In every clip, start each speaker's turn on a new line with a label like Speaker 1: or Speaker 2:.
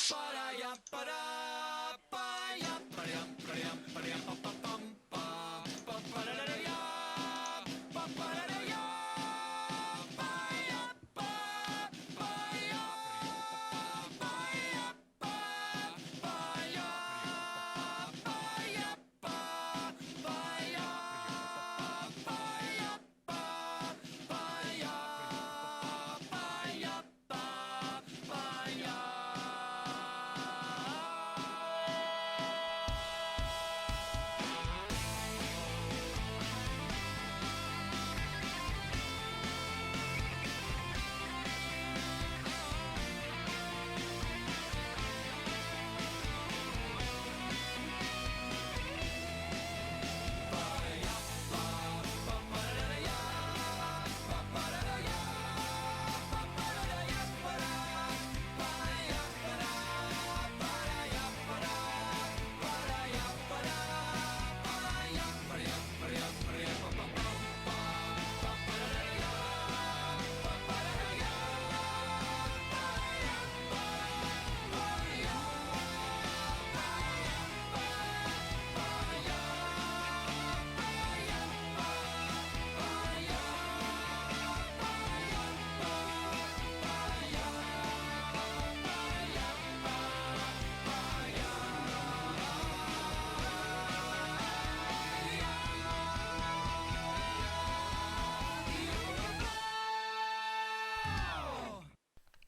Speaker 1: Yes.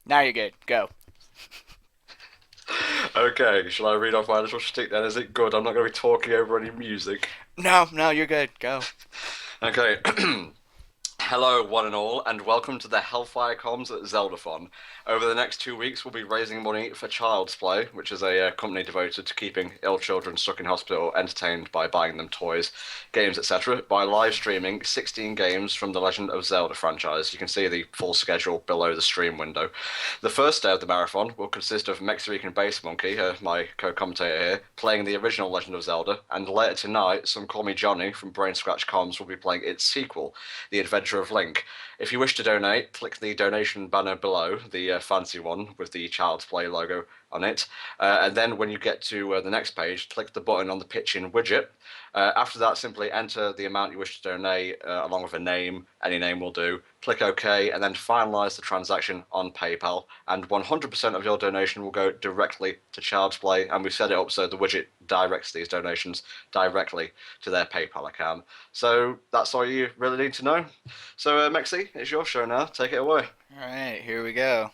Speaker 2: Now you're good. Go.
Speaker 1: Okay, shall I read off my little shtick then? Is it good? I'm not going to be talking over any music.
Speaker 2: No, you're good. Go.
Speaker 1: Okay. Hello, one and all, and welcome to the Hellfire Comms at Zeldathon. Over the next 2 weeks, we'll be raising money for Child's Play, which is a company devoted to keeping ill children stuck in hospital entertained by buying them toys, games, etc., by live streaming 16 games from the Legend of Zelda franchise. You can see the full schedule below the stream window. The first day of the marathon will consist of Mexican Bass Monkey, my co-commentator here, playing the original Legend of Zelda, and later tonight, Some Call Me Johnny from Brain Scratch Comms will be playing its sequel, The Adventure of Link. If you wish to donate, click the donation banner below, the fancy one with the Child's Play logo on it. And then when you get to the next page, click the button on the pitch-in widget. After that, simply enter the amount you wish to donate along with a name. Any name will do. Click OK, and then finalise the transaction on PayPal. And 100% of your donation will go directly to Child's Play, and we've set it up so the widget directs these donations directly to their PayPal account. So that's all you really need to know. So, Mexi, it's your show now. Take it away.
Speaker 2: Alright, here we go.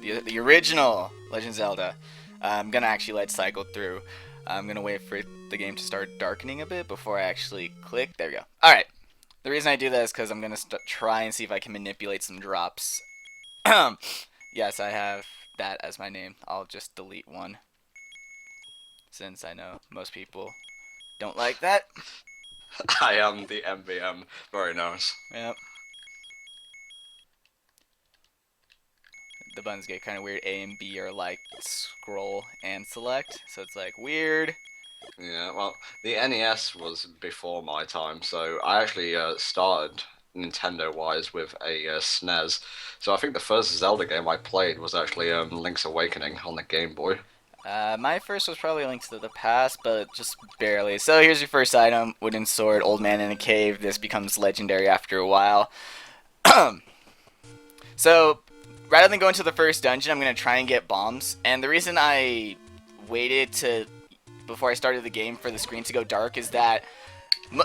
Speaker 2: The original Legend of Zelda. I'm gonna actually let it cycle through. I'm gonna wait for the game to start darkening a bit before I actually click. There we go. Alright. The reason I do that is because I'm gonna try and see if I can manipulate some drops. Yes, I have that as my name. I'll just delete one, since I know most people don't like that.
Speaker 1: I am the MVM. Very nice.
Speaker 2: Yep. The buttons get kind of weird. A and B are like scroll and select, so it's like weird.
Speaker 1: Yeah, well, the NES was before my time, so I actually started Nintendo-wise with a SNES. So I think the first Zelda game I played was actually Link's Awakening on the Game Boy.
Speaker 2: My first was probably Link to the Past, but just barely. So here's your first item: wooden sword, old man in a cave. This becomes legendary after a while. So rather than going to the first dungeon, I'm gonna try and get bombs. And the reason I waited to before I started the game for the screen to go dark is that,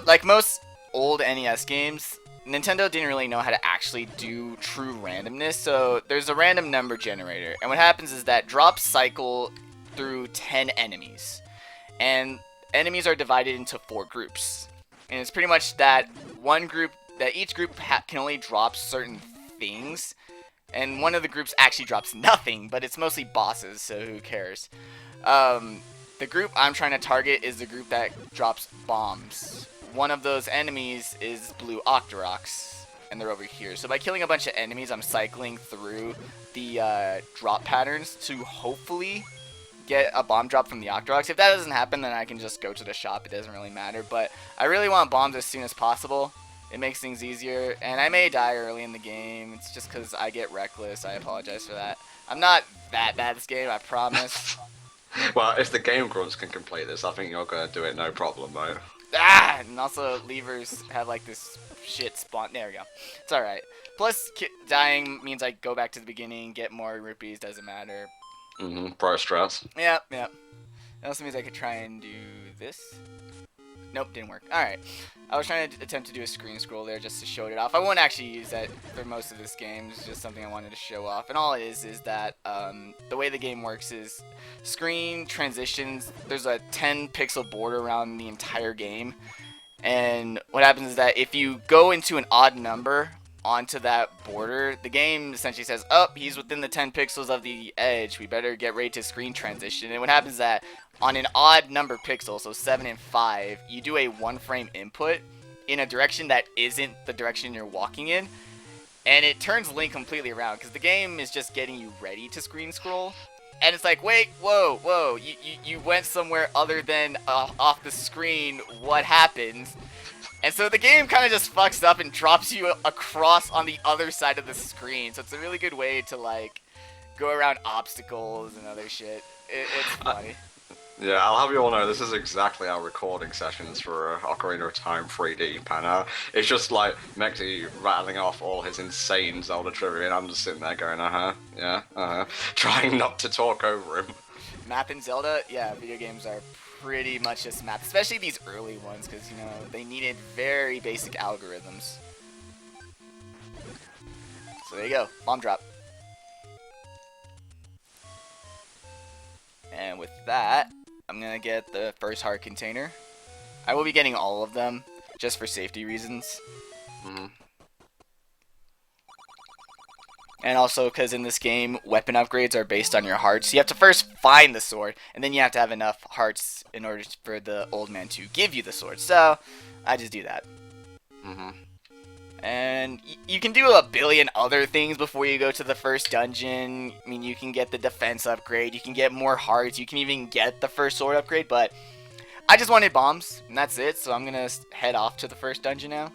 Speaker 2: like most old NES games, Nintendo didn't really know how to actually do true randomness. So there's a random number generator, and what happens is that drops cycle through 10 enemies, and enemies are divided into 4 groups. And it's pretty much that each group can only drop certain things, and one of the groups actually drops nothing, but it's mostly bosses, so who cares. The group I'm trying to target is the group that drops bombs. One of those enemies is blue Octoroks, and they're over here. So by killing a bunch of enemies, I'm cycling through the drop patterns to hopefully get a bomb drop from the Octoroks. If that doesn't happen, then I can just go to the shop. It doesn't really matter, but I really want bombs as soon as possible. It makes things easier, and I may die early in the game. It's just because I get reckless. I apologize for that. I'm not that bad at this game, I promise.
Speaker 1: Well, if the Game Grunts can complete this, I think you're gonna do it no problem, mate.
Speaker 2: Ah, and also levers have like this shit spawn. There we go. It's all right. Plus, dying means I go back to the beginning, get more rupees. Doesn't matter.
Speaker 1: Pro strats.
Speaker 2: Yep, yep. It also means I could try and do this. Nope, didn't work. Alright. I was trying to attempt to do a screen scroll there just to show it off. I won't actually use that for most of this game. It's just something I wanted to show off. And all it is that the way the game works is screen transitions. There's a 10 pixel border around the entire game. And what happens is that if you go into an odd number onto that border, the game essentially says, oh, he's within the 10 pixels of the edge. We better get ready to screen transition. And what happens is that on an odd number pixel, so 7 and 5, you do a 1-frame input in a direction that isn't the direction you're walking in. And it turns Link completely around because the game is just getting you ready to screen scroll. And it's like, wait, whoa, you went somewhere other than off the screen. What happened? And so the game kind of just fucks up and drops you across on the other side of the screen. So it's a really good way to, like, go around obstacles and other shit. It's funny.
Speaker 1: Yeah, I'll have you all know this is exactly how recording sessions for Ocarina of Time 3D pan out. It's just like Mexi rattling off all his insane Zelda trivia, and I'm just sitting there going, yeah, trying not to talk over him.
Speaker 2: Map in Zelda, yeah, video games are pretty much just math, especially these early ones, because, you know, they needed very basic algorithms. So there you go, bomb drop. And with that, I'm gonna get the first heart container. I will be getting all of them, just for safety reasons. And also because in this game, weapon upgrades are based on your hearts. You have to first find the sword, and then you have to have enough hearts in order for the old man to give you the sword. So, I just do that. And you can do a billion other things before you go to the first dungeon. I mean, you can get the defense upgrade, you can get more hearts, you can even get the first sword upgrade, but I just wanted bombs, and that's it. So I'm going to head off to the first dungeon now,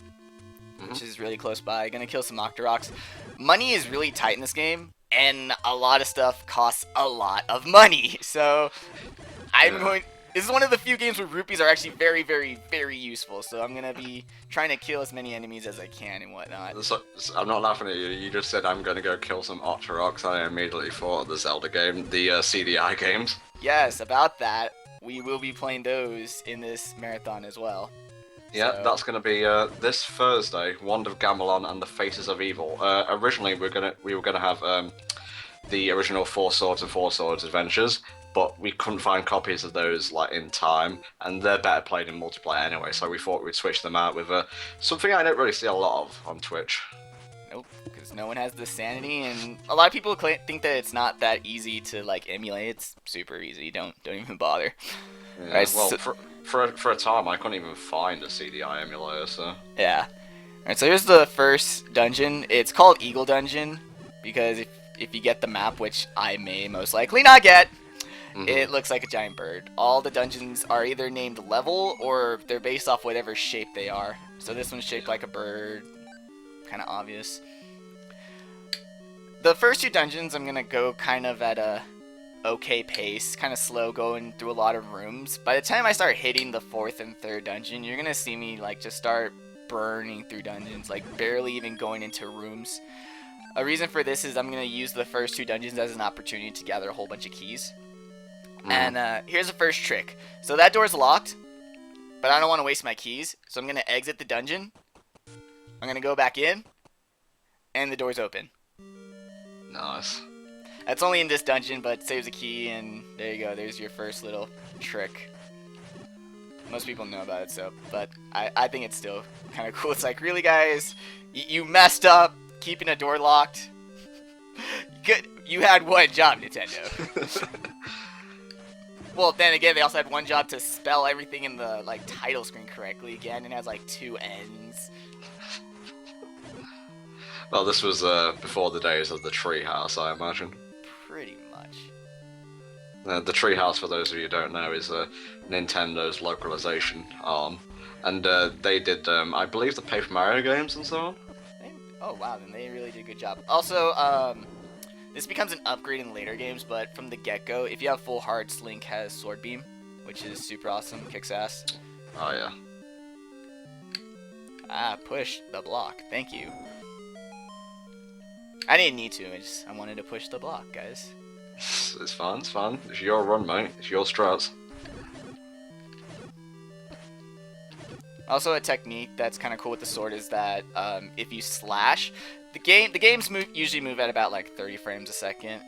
Speaker 2: which is really close by. Going to kill some Octoroks. Money is really tight in this game, and a lot of stuff costs a lot of money. So this is one of the few games where rupees are actually very, very, very useful. So I'm going to be trying to kill as many enemies as I can and whatnot.
Speaker 1: So, I'm not laughing at you. You just said I'm going to go kill some Octoroks. I immediately thought of the Zelda game, the CDI games.
Speaker 2: Yes, about that. We will be playing those in this marathon as well.
Speaker 1: Yeah,
Speaker 2: So-
Speaker 1: that's going to be this Thursday. Wand of Gamelon and the Faces of Evil. Originally, we were gonna have the original Four Swords and Four Swords adventures, but we couldn't find copies of those like in time, and they're better played in multiplayer anyway. So we thought we'd switch them out with something I don't really see a lot of on Twitch.
Speaker 2: Nope, because no one has the sanity, and a lot of people think that it's not that easy to like emulate. It's super easy. Don't even bother.
Speaker 1: Yeah,
Speaker 2: Right,
Speaker 1: well,
Speaker 2: so-
Speaker 1: for a time, I couldn't even find a CDI emulator, so...
Speaker 2: Yeah. Alright, so here's the first dungeon. It's called Eagle Dungeon, because if you get the map, which I may most likely not get, it looks like a giant bird. All the dungeons are either named level, or they're based off whatever shape they are. So this one's shaped like a bird. Kind of obvious. The first two dungeons, I'm going to go kind of at a okay pace, kind of slow, going through a lot of rooms. By the time I start hitting the fourth and third dungeon, you're gonna see me like just start burning through dungeons, like barely even going into rooms. A reason for this is I'm gonna use the first two dungeons as an opportunity to gather a whole bunch of keys. And here's the first trick. So that door's locked, but I don't want to waste my keys, so I'm gonna exit the dungeon. I'm gonna go back in, and the door's open.
Speaker 1: Nice.
Speaker 2: It's only in this dungeon, but saves a key, and there you go. There's your first little trick. Most people know about it, so, but I think it's still kind of cool. It's like, really, guys? You messed up keeping a door locked? Good. You had one job, Nintendo. Well, then again, they also had one job to spell everything in the like title screen correctly again, and it has like 2 N's.
Speaker 1: Well, this was before the days of the treehouse, I imagine.
Speaker 2: Pretty much.
Speaker 1: The treehouse, for those of you who don't know, is Nintendo's localization arm, and they did, I believe, the Paper Mario games and so on.
Speaker 2: Oh wow, then they really did a good job. Also, This becomes an upgrade in later games, but from the get-go, if you have full hearts, Link has Sword Beam, which is super awesome, kicks ass.
Speaker 1: Oh yeah.
Speaker 2: Ah, push the block. Thank you. I didn't need to. I wanted to push the block, guys.
Speaker 1: It's fine. It's fine. It's your run, mate. It's your strats.
Speaker 2: Also, a technique that's kind of cool with the sword is that if you slash, the games usually move at about like 30 frames a second.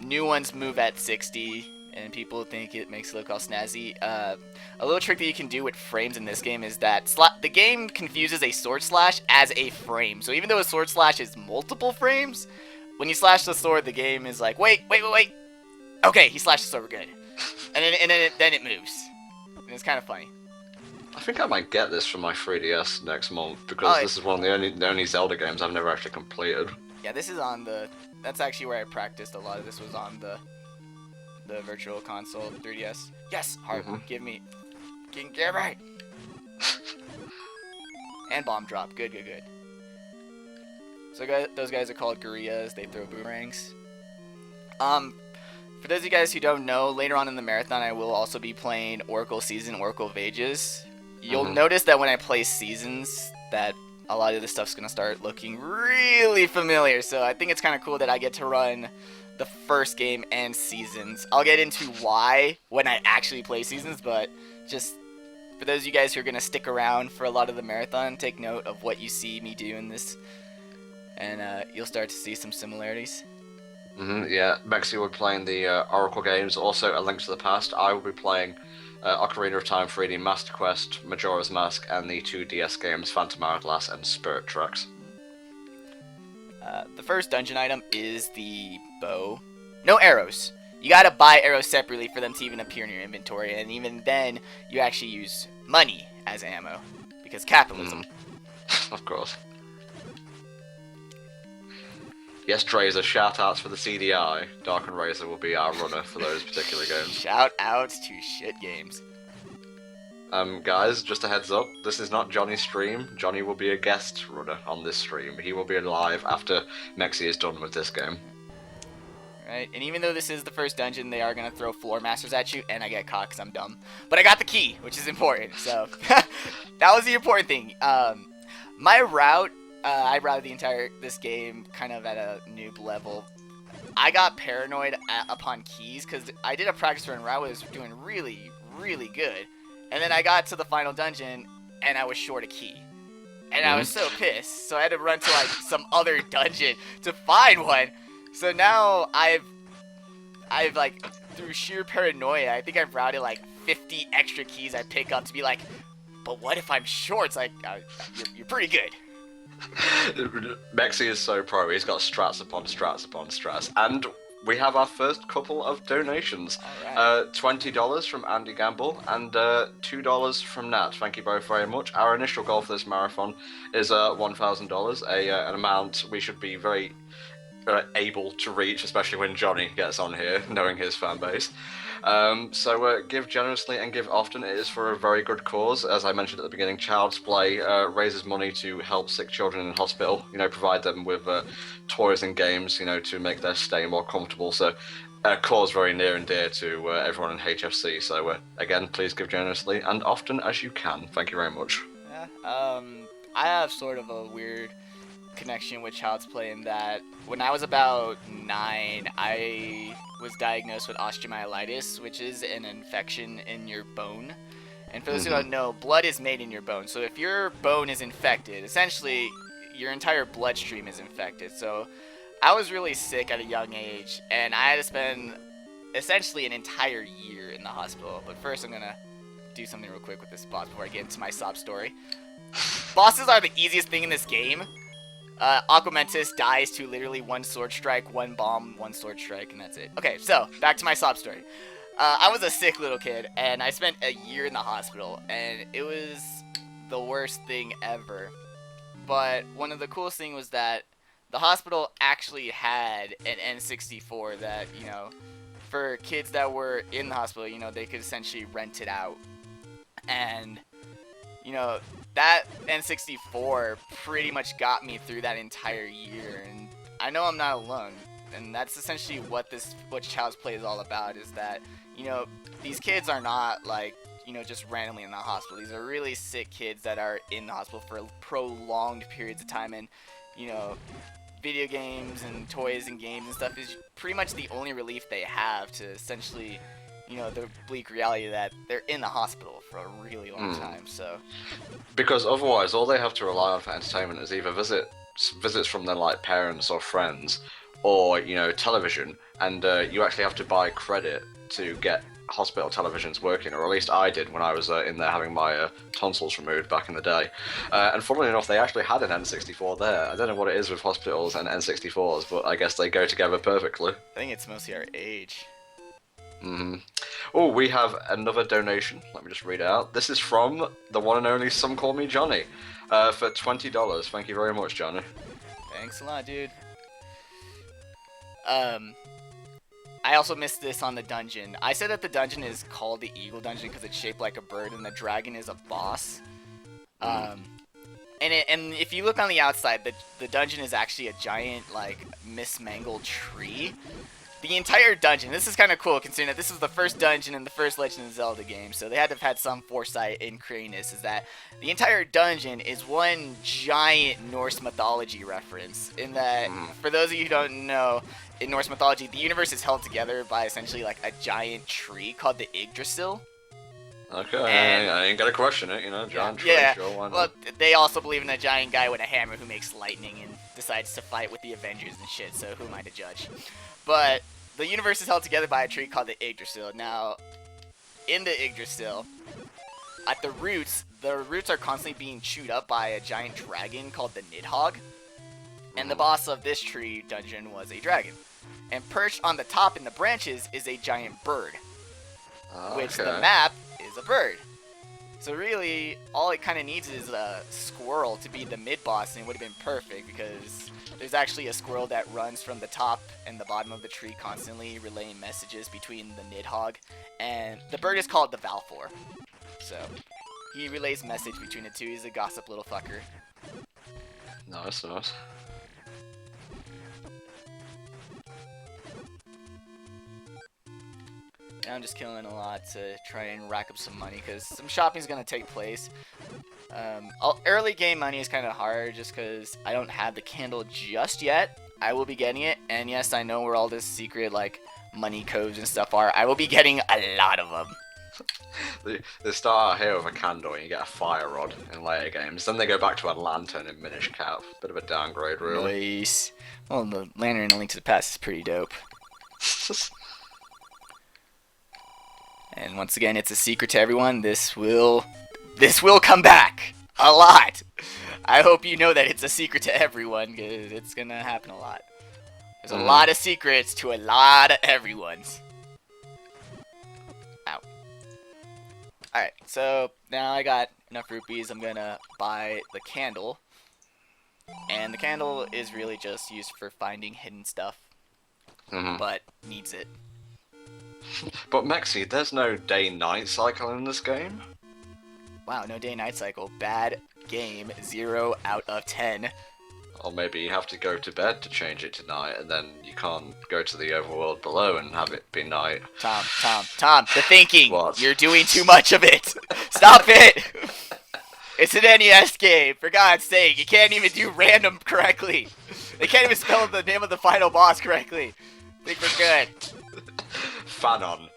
Speaker 2: New ones move at 60, and people think it makes it look all snazzy. A little trick that you can do with frames in this game is that the game confuses a sword slash as a frame. So even though a sword slash is multiple frames, when you slash the sword, the game is like, wait. Okay, he slashed the sword, we're good. And then it moves. And it's kind of funny.
Speaker 1: I think I might get this for my 3DS next month because this is one of the only Zelda games I've never actually completed.
Speaker 2: Yeah, this is on the. That's actually where I practiced a lot of this. Was on the Virtual Console 3DS. Yes, heart. Give me. Get right. And bomb drop. Good. So those guys are called gorillas. They throw boomerangs. For those of you guys who don't know, later on in the marathon, I will also be playing Oracle Season, Oracle of Ages. You'll notice that when I play seasons, that a lot of this stuff's gonna start looking really familiar. So I think it's kind of cool that I get to run the first game and seasons. I'll get into why when I actually play seasons, but just for those of you guys who are gonna stick around for a lot of the marathon, take note of what you see me do in this, and you'll start to see some similarities.
Speaker 1: Yeah, Mexi will be playing the Oracle games. Also, A Link to the Past. I will be playing Ocarina of Time 3D Master Quest, Majora's Mask, and the 2 DS games Phantom Hourglass and Spirit Tracks.
Speaker 2: The first dungeon item is the bow. No arrows. You gotta buy arrows separately for them to even appear in your inventory, and even then, you actually use money as ammo, because capitalism.
Speaker 1: Of course. Yes, Drazer, shout-outs for the CDI. Dark and Razor will be our runner for those particular games.
Speaker 2: Shout-outs to shit games.
Speaker 1: Guys, just a heads up, this is not Johnny's stream. Johnny will be a guest runner on this stream. He will be live after Mexi is done with this game.
Speaker 2: Right, and even though this is the first dungeon, they are going to throw floor masters at you, and I get caught because I'm dumb. But I got the key, which is important, so that was the important thing. My route... I routed this game kind of at a noob level. I got paranoid upon keys because I did a practice run where I was doing really, really good. And then I got to the final dungeon and I was short a key. And I was so pissed. So I had to run to like some other dungeon to find one. So now I've like, through sheer paranoia, I think I've routed like 50 extra keys I pick up to be like, but what if I'm short? It's like, you're pretty good.
Speaker 1: Mexi is so pro, he's got strats upon strats upon strats. And we have our first couple of donations. Right. $20 from Andy Gamble and $2 from Nat. Thank you both very much. Our initial goal for this marathon is $1,000, an amount we should be very able to reach, especially when Johnny gets on here, knowing his fan base. So give generously and give often. It is for a very good cause. As I mentioned at the beginning, Child's Play raises money to help sick children in hospital, provide them with toys and games, to make their stay more comfortable. So a cause very near and dear to everyone in HFC. So again, please give generously and often as you can. Thank you very much.
Speaker 2: Yeah, I have sort of a weird connection with Child's Play in that when I was about 9, I was diagnosed with osteomyelitis, which is an infection in your bone. And for those who don't know, blood is made in your bone. So if your bone is infected, essentially your entire bloodstream is infected. So I was really sick at a young age, and I had to spend essentially an entire year in the hospital. But first I'm gonna do something real quick with this boss before I get into my sob story. Bosses are the easiest thing in this game. Aquamentus dies to literally one sword strike, one bomb, one sword strike, and that's it. Okay, so back to my sob story. I was a sick little kid, and I spent a year in the hospital, and it was the worst thing ever. But one of the coolest things was that the hospital actually had an N64 that, for kids that were in the hospital, they could essentially rent it out. And that N64 pretty much got me through that entire year, and I know I'm not alone. and that's essentially what Child's Play is all about. Is that these kids are not like just randomly in the hospital. These are really sick kids that are in the hospital for prolonged periods of time, and video games and toys and games and stuff is pretty much the only relief they have to essentially the bleak reality that they're in the hospital for a really long time. So
Speaker 1: because otherwise all they have to rely on for entertainment is either visits from their like parents or friends, or television, and you actually have to buy credit to get hospital televisions working, or at least I did when I was in there having my tonsils removed back in the day. And funnily enough, they actually had an N64 there. I don't know what it is with hospitals and N64s, but I guess they go together perfectly.
Speaker 2: I think it's mostly our age.
Speaker 1: Oh, we have another donation. Let me just read it out. This is from the one and only Some Call Me Johnny for $20. Thank you very much, Johnny.
Speaker 2: Thanks a lot, dude. I also missed this on the dungeon. I said that the dungeon is called the Eagle Dungeon because it's shaped like a bird, and the dragon is a boss. And if you look on the outside, the dungeon is actually a giant, like, mismangled tree. The entire dungeon, this is kind of cool considering that this is the first dungeon in the first Legend of Zelda game, so they had to have had some foresight in creating this, is that the entire dungeon is one giant Norse mythology reference, in that, for those of you who don't know, in Norse mythology, the universe is held together by essentially like a giant tree called the Yggdrasil.
Speaker 1: Okay, I ain't gonna question it, giant tree,
Speaker 2: yeah,
Speaker 1: sure, why not?
Speaker 2: well, they also believe in a giant guy with a hammer who makes lightning and decides to fight with the Avengers and shit, so who am I to judge? But the universe is held together by a tree called the Yggdrasil. Now, in the Yggdrasil, at the roots are constantly being chewed up by a giant dragon called the Nidhogg. And the boss of this tree dungeon was a dragon. And perched on the top in the branches is a giant bird. Which the map is a bird. So really, all it kind of needs is a squirrel to be the mid-boss, and it would have been perfect, because there's actually a squirrel that runs from the top and the bottom of the tree constantly relaying messages between the Nidhogg. And the bird is called the Valfor. So, he relays message between the two. He's a gossip little fucker.
Speaker 1: Nice, nice.
Speaker 2: I'm just killing a lot to try and rack up some money, because some shopping is going to take place. Early game money is kind of hard just because I don't have the candle just yet. I will be getting it, and yes, I know where all this secret like money codes and stuff are. I will be getting a lot of them.
Speaker 1: They start out here with a candle and you get a fire rod in later games. Then they go back to a lantern in Minish Cap. Bit of a downgrade, really.
Speaker 2: Nice. Well, the lantern in A Link to the Past is pretty dope. And once again, it's a secret to everyone. This will come back a lot. I hope you know that it's a secret to everyone, because it's gonna happen a lot. There's a lot of secrets to a lot of everyone's. Ow. Alright, so now I got enough rupees. I'm gonna buy the candle. And the candle is really just used for finding hidden stuff. But needs it.
Speaker 1: But Mexi, there's no day-night cycle in this game.
Speaker 2: Wow, no day-night cycle. Bad game. 0 out of 10.
Speaker 1: Or maybe you have to go to bed to change it to night, and then you can't go to the overworld below and have it be night.
Speaker 2: Tom, the thinking.
Speaker 1: What?
Speaker 2: You're doing too much of it. Stop it. It's an NES game, for God's sake. You can't even do random correctly. They can't even spell the name of the final boss correctly. I think we're good.
Speaker 1: Fanon.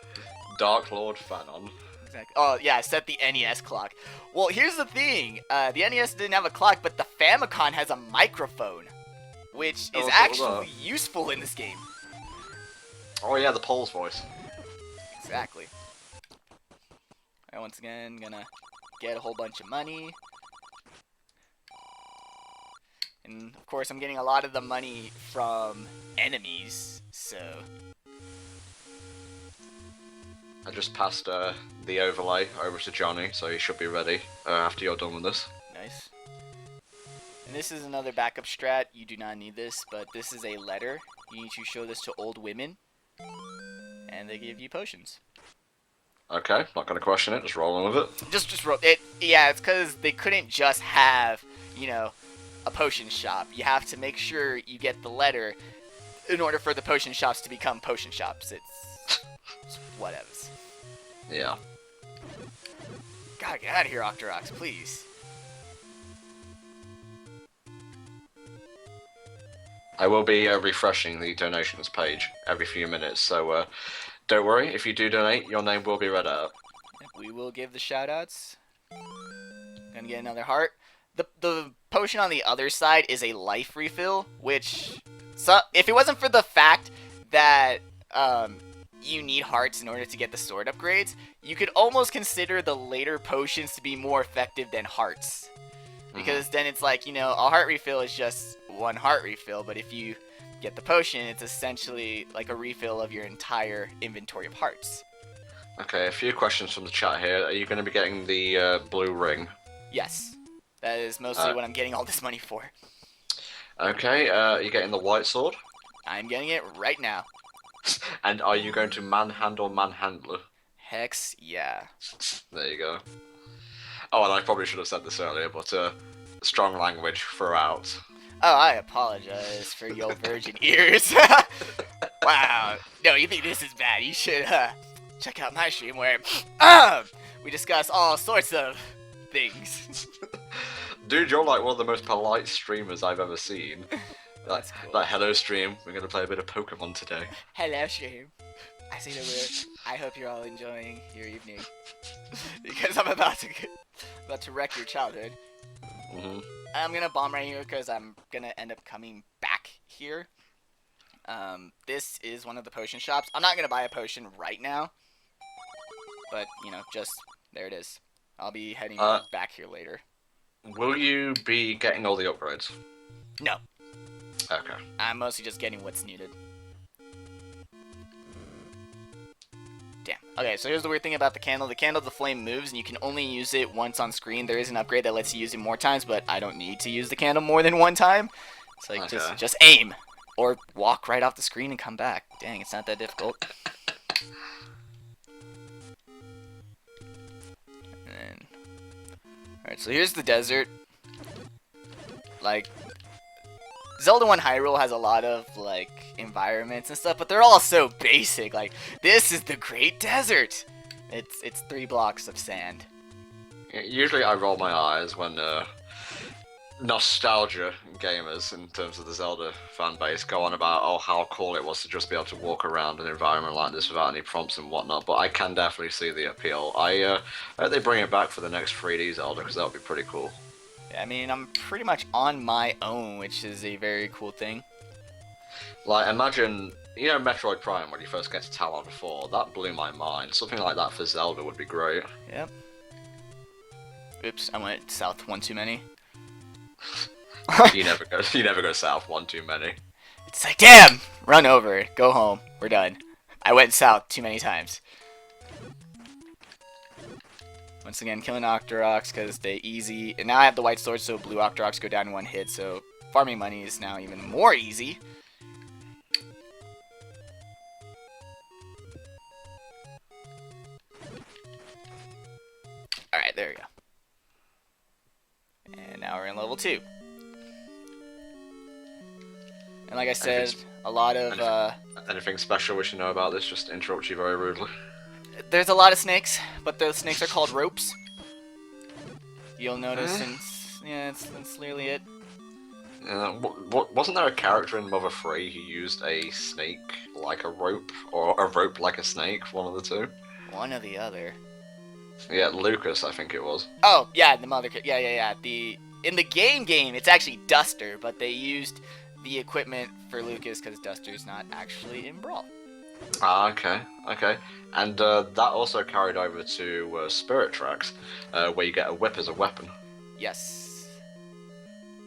Speaker 1: Dark Lord Fanon.
Speaker 2: Exactly. Oh, yeah, set the NES clock. Well, here's the thing. The NES didn't have a clock, but the Famicom has a microphone, which is actually useful in this game.
Speaker 1: Oh yeah, the Pole's voice.
Speaker 2: Exactly. Alright, once again, gonna get a whole bunch of money. And, of course, I'm getting a lot of the money from enemies, so...
Speaker 1: I just passed the overlay over to Johnny, so he should be ready after you're done with this.
Speaker 2: Nice. And this is another backup strat. You do not need this, but this is a letter. You need to show this to old women, and they give you potions.
Speaker 1: Okay, not gonna question it, just rolling with it.
Speaker 2: Just roll it. Yeah, it's because they couldn't just have, a potion shop. You have to make sure you get the letter. in order for the potion shops to become potion shops. It's whatever.
Speaker 1: Yeah.
Speaker 2: God, get out of here, Octorox, please.
Speaker 1: I will be refreshing the donations page every few minutes, so don't worry. If you do donate, your name will be read out.
Speaker 2: We will give the shoutouts. Gonna get another heart. The potion on the other side is a life refill, which, so if it wasn't for the fact that you need hearts in order to get the sword upgrades, you could almost consider the later potions to be more effective than hearts. Because then it's like, a heart refill is just one heart refill, but if you get the potion, it's essentially like a refill of your entire inventory of hearts.
Speaker 1: Okay, a few questions from the chat here. Are you going to be getting the blue ring?
Speaker 2: Yes. That is mostly what I'm getting all this money for.
Speaker 1: Okay, are you getting the white sword?
Speaker 2: I'm getting it right now.
Speaker 1: And are you going to manhandle manhandler?
Speaker 2: Hex, yeah.
Speaker 1: There you go. Oh, and I probably should have said this earlier, but strong language throughout.
Speaker 2: Oh, I apologize for your virgin ears. Wow. No, you think this is bad? You should check out my stream where we discuss all sorts of things.
Speaker 1: Dude, you're like one of the most polite streamers I've ever seen.
Speaker 2: That's cool.
Speaker 1: Like, hello stream, we're gonna play a bit of Pokemon today.
Speaker 2: Hello stream. I see the word. I hope you're all enjoying your evening. Because I'm about to wreck your childhood. I'm gonna bomb right here because I'm gonna end up coming back here. This is one of the potion shops. I'm not gonna buy a potion right now. But, just, there it is. I'll be heading back here later.
Speaker 1: Will you be getting all the upgrades?
Speaker 2: No.
Speaker 1: Okay.
Speaker 2: I'm mostly just getting what's needed. Damn. Okay, so here's the weird thing about the candle. The flame moves, and you can only use it once on screen. There is an upgrade that lets you use it more times, but I don't need to use the candle more than one time. It's like, just aim. Or walk right off the screen and come back. Dang, it's not that difficult. Alright, so here's the desert. Like, Zelda 1 Hyrule has a lot of, like, environments and stuff, but they're all so basic. Like, this is the Great Desert! It's 3 blocks of sand.
Speaker 1: Usually I roll my eyes when nostalgia gamers, in terms of the Zelda fan base, go on about, oh, how cool it was to just be able to walk around an environment like this without any prompts and whatnot, but I can definitely see the appeal. I hope they bring it back for the next 3D Zelda, because that would be pretty cool.
Speaker 2: Yeah, I mean, I'm pretty much on my own, which is a very cool thing.
Speaker 1: Like, imagine, Metroid Prime, when you first get to Talon 4, that blew my mind. Something like that for Zelda would be great.
Speaker 2: Yep. Oops, I went south one too many.
Speaker 1: you never go south one too many.
Speaker 2: It's like, damn! Run over. Go home. We're done. I went south too many times. Once again, killing Octoroks because they easy. And now I have the white sword, so blue Octoroks go down in one hit. So farming money is now even more easy. Alright, there we go. And now we're in level 2. And like I said, a lot of...
Speaker 1: Anything special we should know about this? Just interrupt you very rudely.
Speaker 2: There's a lot of snakes, but those snakes are called ropes. You'll notice, and yeah, that's literally it.
Speaker 1: Wasn't there a character in Mother 3 who used a snake like a rope, or a rope like a snake? One of the two?
Speaker 2: One or the other.
Speaker 1: Yeah, Lucas, I think it was.
Speaker 2: Oh, yeah, the mother... Yeah. In the game, it's actually Duster, but they used the equipment for Lucas because Duster's not actually in Brawl.
Speaker 1: Ah, okay. And that also carried over to Spirit Tracks, where you get a whip as a weapon.
Speaker 2: Yes.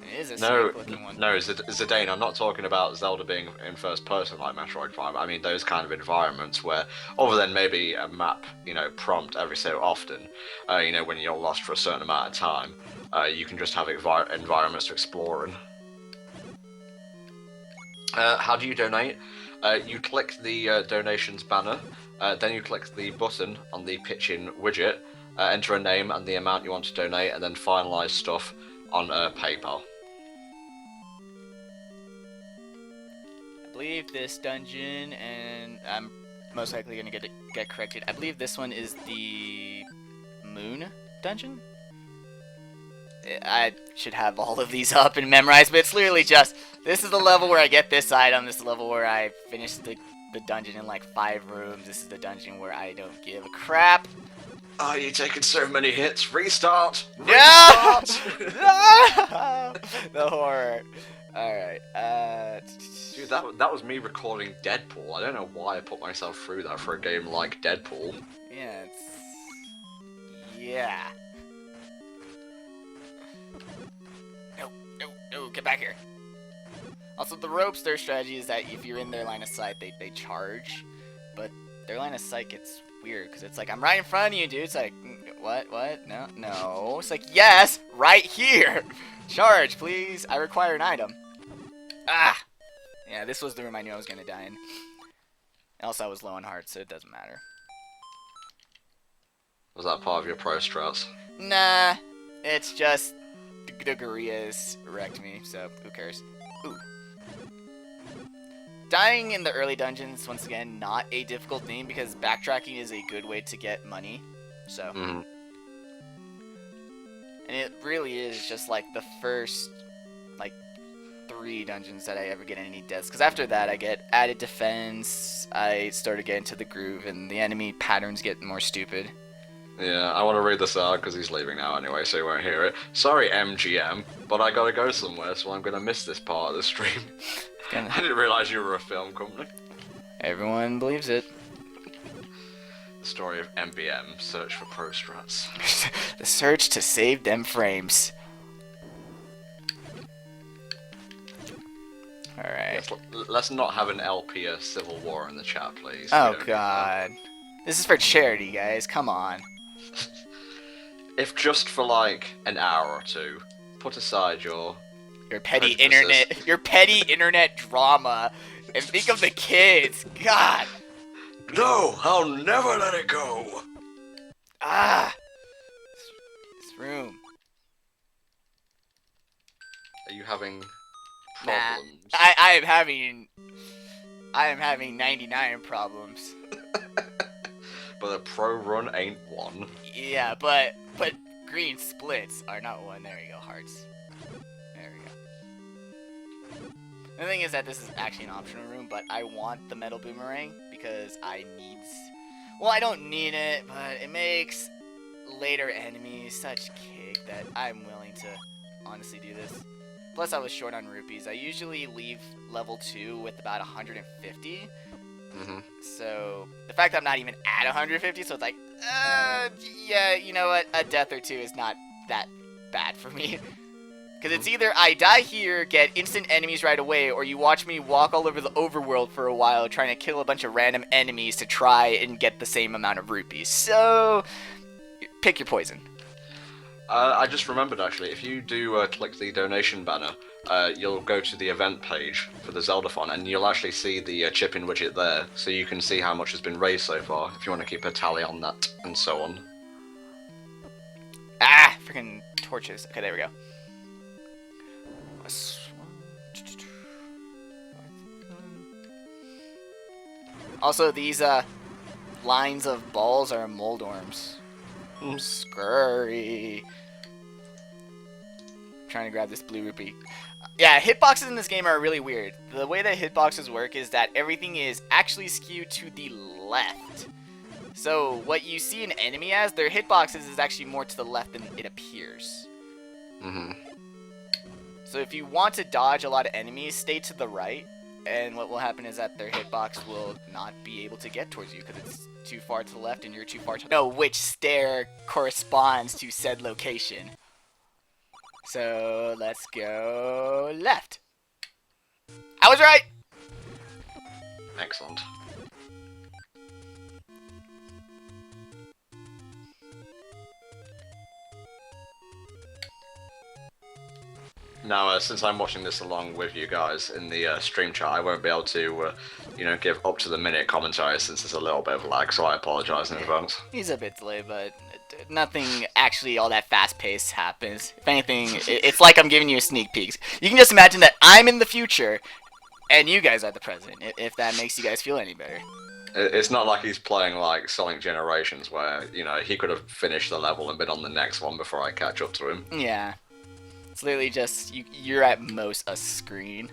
Speaker 2: It is a snake-looking one.
Speaker 1: No, Zidane, I'm not talking about Zelda being in first person like Metroid Prime. I mean those kind of environments where, other than maybe a map, prompt every so often, when you're lost for a certain amount of time, you can just have environments to explore in. How do you donate? You click the donations banner, then you click the button on the pitch-in widget, enter a name and the amount you want to donate, and then finalize stuff on PayPal.
Speaker 2: I believe this dungeon, and I'm most likely gonna get corrected. I believe this one is the moon dungeon. I should have all of these up and memorized, but it's literally just, this is the level where I get this item, this is the level where I finish the dungeon in like 5 rooms, this is the dungeon where I don't give a crap.
Speaker 1: Oh, you're taking so many hits. Restart!
Speaker 2: Yeah!
Speaker 1: Restart!
Speaker 2: The horror. Alright,
Speaker 1: Dude, that was me recording Deadpool. I don't know why I put myself through that for a game like Deadpool.
Speaker 2: yeah, yeah. No, get back here. Also, the ropes, their strategy is that if you're in their line of sight, they charge. But their line of sight gets weird, because it's like, I'm right in front of you, dude. It's like, what? No. It's like, yes, right here. Charge, please. I require an item. Ah! Yeah, this was the room I knew I was going to die in. Also, I was low on hearts, so it doesn't matter.
Speaker 1: Was that part of your pro strats?
Speaker 2: Nah, it's just the gorillas wrecked me, so who cares? Ooh. Dying in the early dungeons, once again, not a difficult thing because backtracking is a good way to get money. So.
Speaker 1: Mm.
Speaker 2: And it really is just like the first, like, 3 dungeons that I ever get any deaths. Because after that, I get added defense, I start to get into the groove, and the enemy patterns get more stupid.
Speaker 1: Yeah, I want to read this out because he's leaving now anyway, so he won't hear it. Sorry, MGM, but I gotta go somewhere, so I'm gonna miss this part of the stream. I didn't realize you were a film company.
Speaker 2: Everyone believes it.
Speaker 1: The story of MBM, search for pro strats.
Speaker 2: The search to save them frames. Alright.
Speaker 1: Yes, let's not have an LP civil war in the chat, please.
Speaker 2: Oh god. This is for charity, guys. Come on.
Speaker 1: If just for like an hour or two, put aside your
Speaker 2: petty
Speaker 1: prejudices.
Speaker 2: your petty internet drama, and think of the kids. God.
Speaker 1: No, I'll never let it go.
Speaker 2: Ah. This room.
Speaker 1: Are you having
Speaker 2: Nah.
Speaker 1: problems?
Speaker 2: I am having 99 problems.
Speaker 1: But a pro run ain't one.
Speaker 2: Yeah, but green splits are not one. There we go, hearts. There we go. The thing is that this is actually an optional room, but I want the metal boomerang because I need. Well, I don't need it, but it makes later enemies such kick that I'm willing to honestly do this. Plus, I was short on rupees. I usually leave level 2 with about 150.
Speaker 1: Mm-hmm.
Speaker 2: So, the fact that I'm not even at 150, so it's like, yeah, you know what? A death or 2 is not that bad for me. Because it's either I die here, get instant enemies right away, or you watch me walk all over the overworld for a while trying to kill a bunch of random enemies to try and get the same amount of rupees. So, pick your poison.
Speaker 1: I just remembered actually, if you do click the donation banner, you'll go to the event page for the Zeldathon, and you'll actually see the chip-in widget there, so you can see how much has been raised so far, if you want to keep a tally on that, and so on.
Speaker 2: Ah, freaking torches. Okay, there we go. Also, these lines of balls are moldorms. Scurry. Trying to grab this blue rupee. Yeah, hitboxes in this game are really weird. The way that hitboxes work is that everything is actually skewed to the left. So what you see an enemy as, their hitboxes is actually more to the left than it appears.
Speaker 1: Mm-hmm.
Speaker 2: So if you want to dodge a lot of enemies, stay to the right, and what will happen is that their hitbox will not be able to get towards you because it's too far to the left and you're too far to know which stair corresponds to said location. So let's go left. I was right!
Speaker 1: Excellent. Now, since I'm watching this along with you guys in the stream chat, I won't be able to, give up to the minute commentary since there's a little bit of lag, so I apologise in advance.
Speaker 2: He's a bit delayed, but nothing actually all that fast-paced happens. If anything, it's like I'm giving you a sneak peek. You can just imagine that I'm in the future, And you guys are the president, if that makes you guys feel any better.
Speaker 1: It's not like he's playing like Sonic Generations where, he could have finished the level and been on the next one before I catch up to him.
Speaker 2: Yeah. It's literally just, you're at most a screen.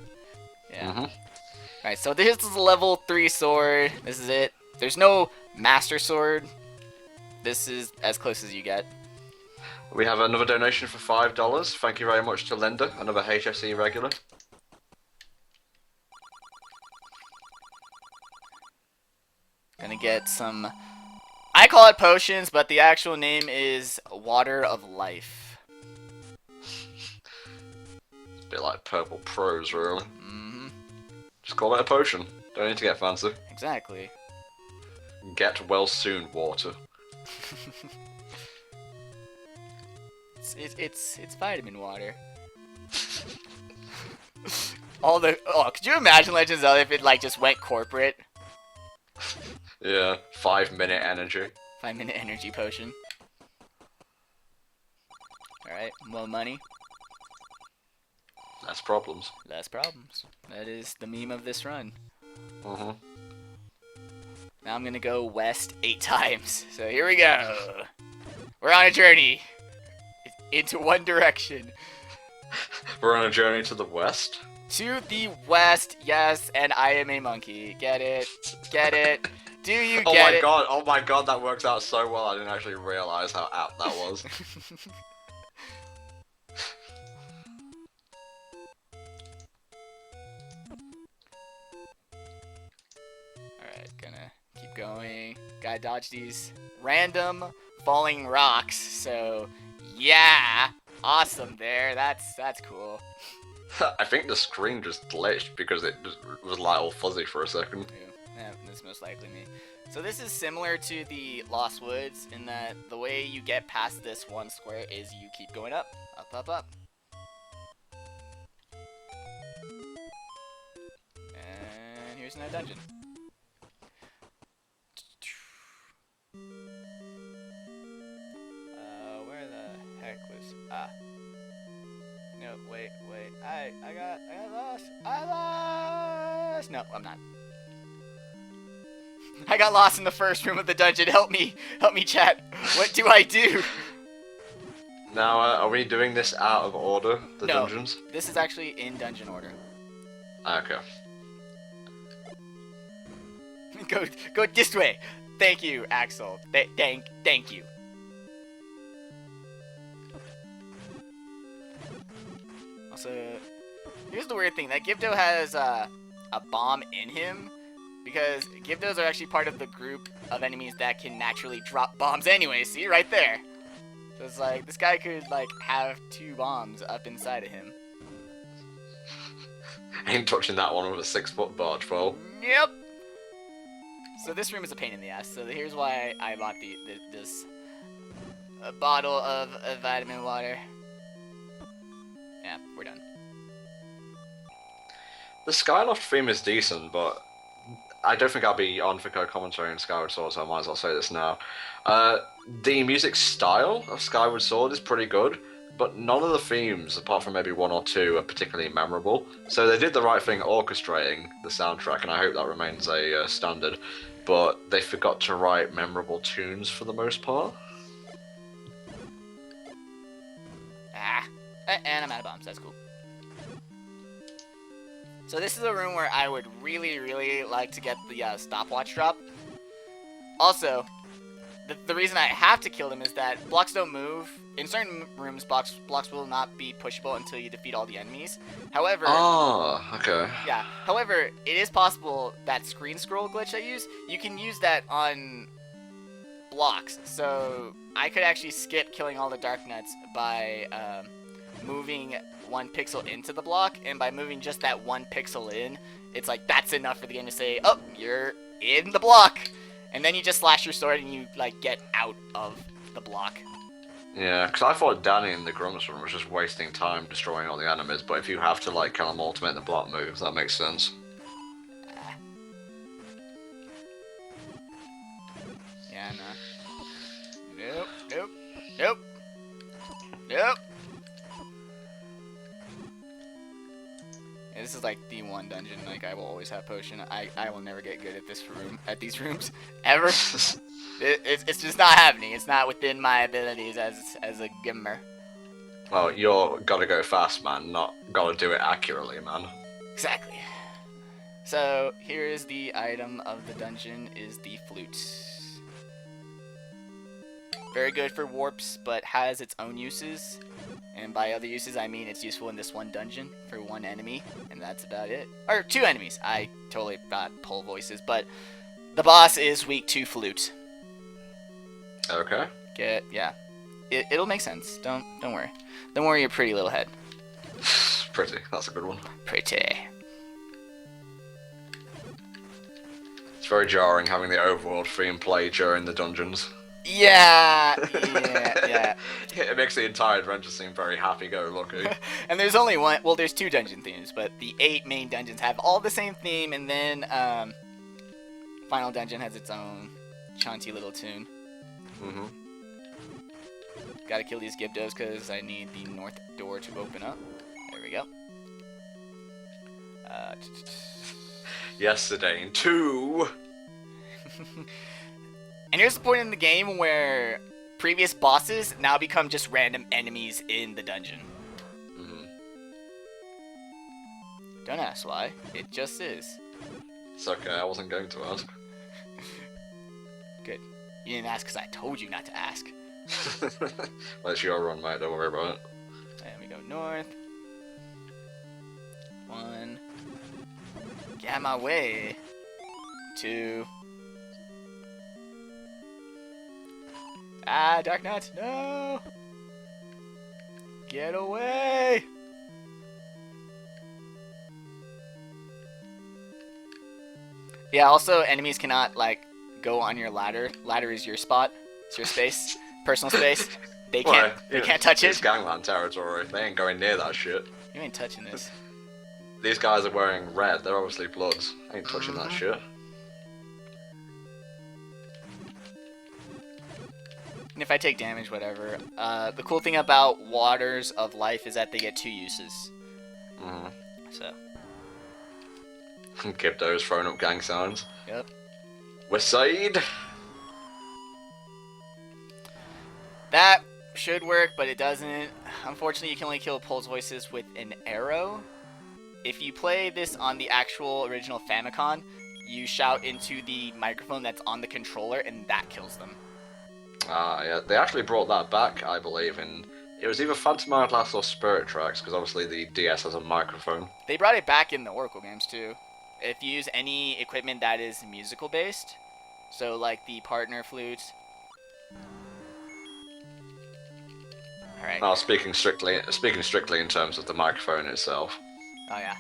Speaker 2: Yeah.
Speaker 1: Mm-hmm.
Speaker 2: Alright, so this is a level 3 sword. This is it. There's no master sword. This is as close as you get.
Speaker 1: We have another donation for $5. Thank you very much to Linda, another HSE regular.
Speaker 2: Gonna get some... I call it potions, but the actual name is Water of Life.
Speaker 1: It's a bit like Purple Prose, really.
Speaker 2: Mm-hmm.
Speaker 1: Just call it a potion. Don't need to get fancy.
Speaker 2: Exactly.
Speaker 1: Get well soon, water.
Speaker 2: It's vitamin water. Could you imagine Legend of Zelda if it like just went corporate?
Speaker 1: Yeah, 5-minute energy.
Speaker 2: 5-minute energy potion. Alright, more money.
Speaker 1: Less problems.
Speaker 2: Less problems. That is the meme of this run.
Speaker 1: Mm-hmm.
Speaker 2: Now I'm gonna go west 8 times. So here we go. We're on a journey. Into one direction.
Speaker 1: We're on a journey to the west.
Speaker 2: To the west, yes, and I am a monkey. Get it? Get it? Do you get it?
Speaker 1: Oh my god, that works out so well. I didn't actually realize how apt that was.
Speaker 2: Alright, gonna keep going. Gotta dodge these random falling rocks. So, yeah, awesome there. That's cool.
Speaker 1: I think the screen just glitched because it just was like all fuzzy for a second.
Speaker 2: Yeah, that's most likely me. So this is similar to the Lost Woods in that the way you get past this one square is you keep going up, up, up, up. And here's another dungeon. Where the heck was... No, wait. I got lost. I lost! No, I'm not. I got lost in the first room of the dungeon. Help me, chat. What do I do?
Speaker 1: Now, are we doing this out of order, the
Speaker 2: No,
Speaker 1: dungeons?
Speaker 2: This is actually in dungeon order.
Speaker 1: Okay.
Speaker 2: Go this way. Thank you, Axel. Thank you. Also, here's the weird thing. That Gibdo has a bomb in him. Because Gibdos are actually part of the group of enemies that can naturally drop bombs anyway. See, right there. So it's like, this guy could, like, have 2 bombs up inside of him.
Speaker 1: Ain't touching that one with a 6-foot barge pole.
Speaker 2: Yep. So this room is a pain in the ass. So here's why I bought this bottle of vitamin water. Yeah, we're done.
Speaker 1: The Skyloft theme is decent, but I don't think I'll be on for co-commentary in Skyward Sword, so I might as well say this now. The music style of Skyward Sword is pretty good, but none of the themes, apart from maybe 1 or 2, are particularly memorable. So they did the right thing orchestrating the soundtrack, and I hope that remains a standard, but they forgot to write memorable tunes for the most part.
Speaker 2: And I'm out of bombs, that's cool. So this is a room where I would really, really like to get the stopwatch drop. Also, the reason I have to kill them is that blocks don't move. In certain rooms, blocks will not be pushable until you defeat all the enemies. However...
Speaker 1: Oh, okay.
Speaker 2: Yeah, however, it is possible that screen scroll glitch I use, you can use that on blocks. So I could actually skip killing all the Dark Nuts by moving 1 pixel into the block, and by moving just that 1 pixel in, it's like that's enough for the game to say, oh, you're in the block, and then you just slash your sword and you like get out of the block.
Speaker 1: Yeah, because I thought Danny in the Grumps room was just wasting time destroying all the enemies, but if you have to like kill them all to make the block move, that makes sense.
Speaker 2: Yeah, no. Nope. Yeah, this is like the one dungeon like I will always have potion. I will never get good at these rooms ever. It's just not happening. It's not within my abilities as a gamer.
Speaker 1: Well, you're gotta go fast, man. Not gotta do it accurately, man.
Speaker 2: Exactly. So here is the item of the dungeon: is the flute. Very good for warps, but has its own uses. And by other uses, I mean it's useful in this one dungeon for one enemy, and that's about it. Or 2 enemies. I totally got pull voices, but the boss is weak to flute.
Speaker 1: Okay.
Speaker 2: Yeah. It'll make sense. Don't worry. Don't worry your pretty little head.
Speaker 1: Pretty. That's a good one.
Speaker 2: Pretty.
Speaker 1: It's very jarring having the overworld free and play during the dungeons.
Speaker 2: Yeah.
Speaker 1: It makes the entire adventure seem very happy-go-lucky.
Speaker 2: And there's only one. Well, there's 2 dungeon themes, but the 8 main dungeons have all the same theme, and then final dungeon has its own chanty little tune.
Speaker 1: Mm-hmm.
Speaker 2: Gotta kill these Gibdos because I need the north door to open up. There we go.
Speaker 1: Yesterday in 2.
Speaker 2: And here's the point in the game where previous bosses now become just random enemies in the dungeon.
Speaker 1: Mm-hmm.
Speaker 2: Don't ask why. It just is.
Speaker 1: It's okay, I wasn't going to ask.
Speaker 2: Good. You didn't ask because I told you not to ask.
Speaker 1: Well, it's your run, mate. Don't worry about it.
Speaker 2: And we go north. 1. Get out of my way. 2. Ah, Dark Knight, no! Get away! Yeah, also, enemies cannot, like, go on your ladder. Ladder is your spot. It's your space. Personal space. They can't touch it.
Speaker 1: It's gangland territory. They ain't going near that shit.
Speaker 2: You ain't touching this.
Speaker 1: These guys are wearing red. They're obviously Bloods. I ain't touching that shit.
Speaker 2: And if I take damage, whatever. The cool thing about Waters of Life is that they get 2 uses.
Speaker 1: Mm-hmm.
Speaker 2: So.
Speaker 1: Kipto's throwing up gang signs.
Speaker 2: Yep.
Speaker 1: West Side.
Speaker 2: That should work, but it doesn't. Unfortunately, you can only kill Pulse Voices with an arrow. If you play this on the actual original Famicom, you shout into the microphone that's on the controller, and that kills them.
Speaker 1: Yeah, they actually brought that back, I believe, in it was either Phantom Hourglass or Spirit Tracks, because obviously the DS has a microphone.
Speaker 2: They brought it back in the Oracle games too. If you use any equipment that is musical based, so like the partner flute. All right.
Speaker 1: Oh, speaking strictly in terms of the microphone itself.
Speaker 2: Oh yeah.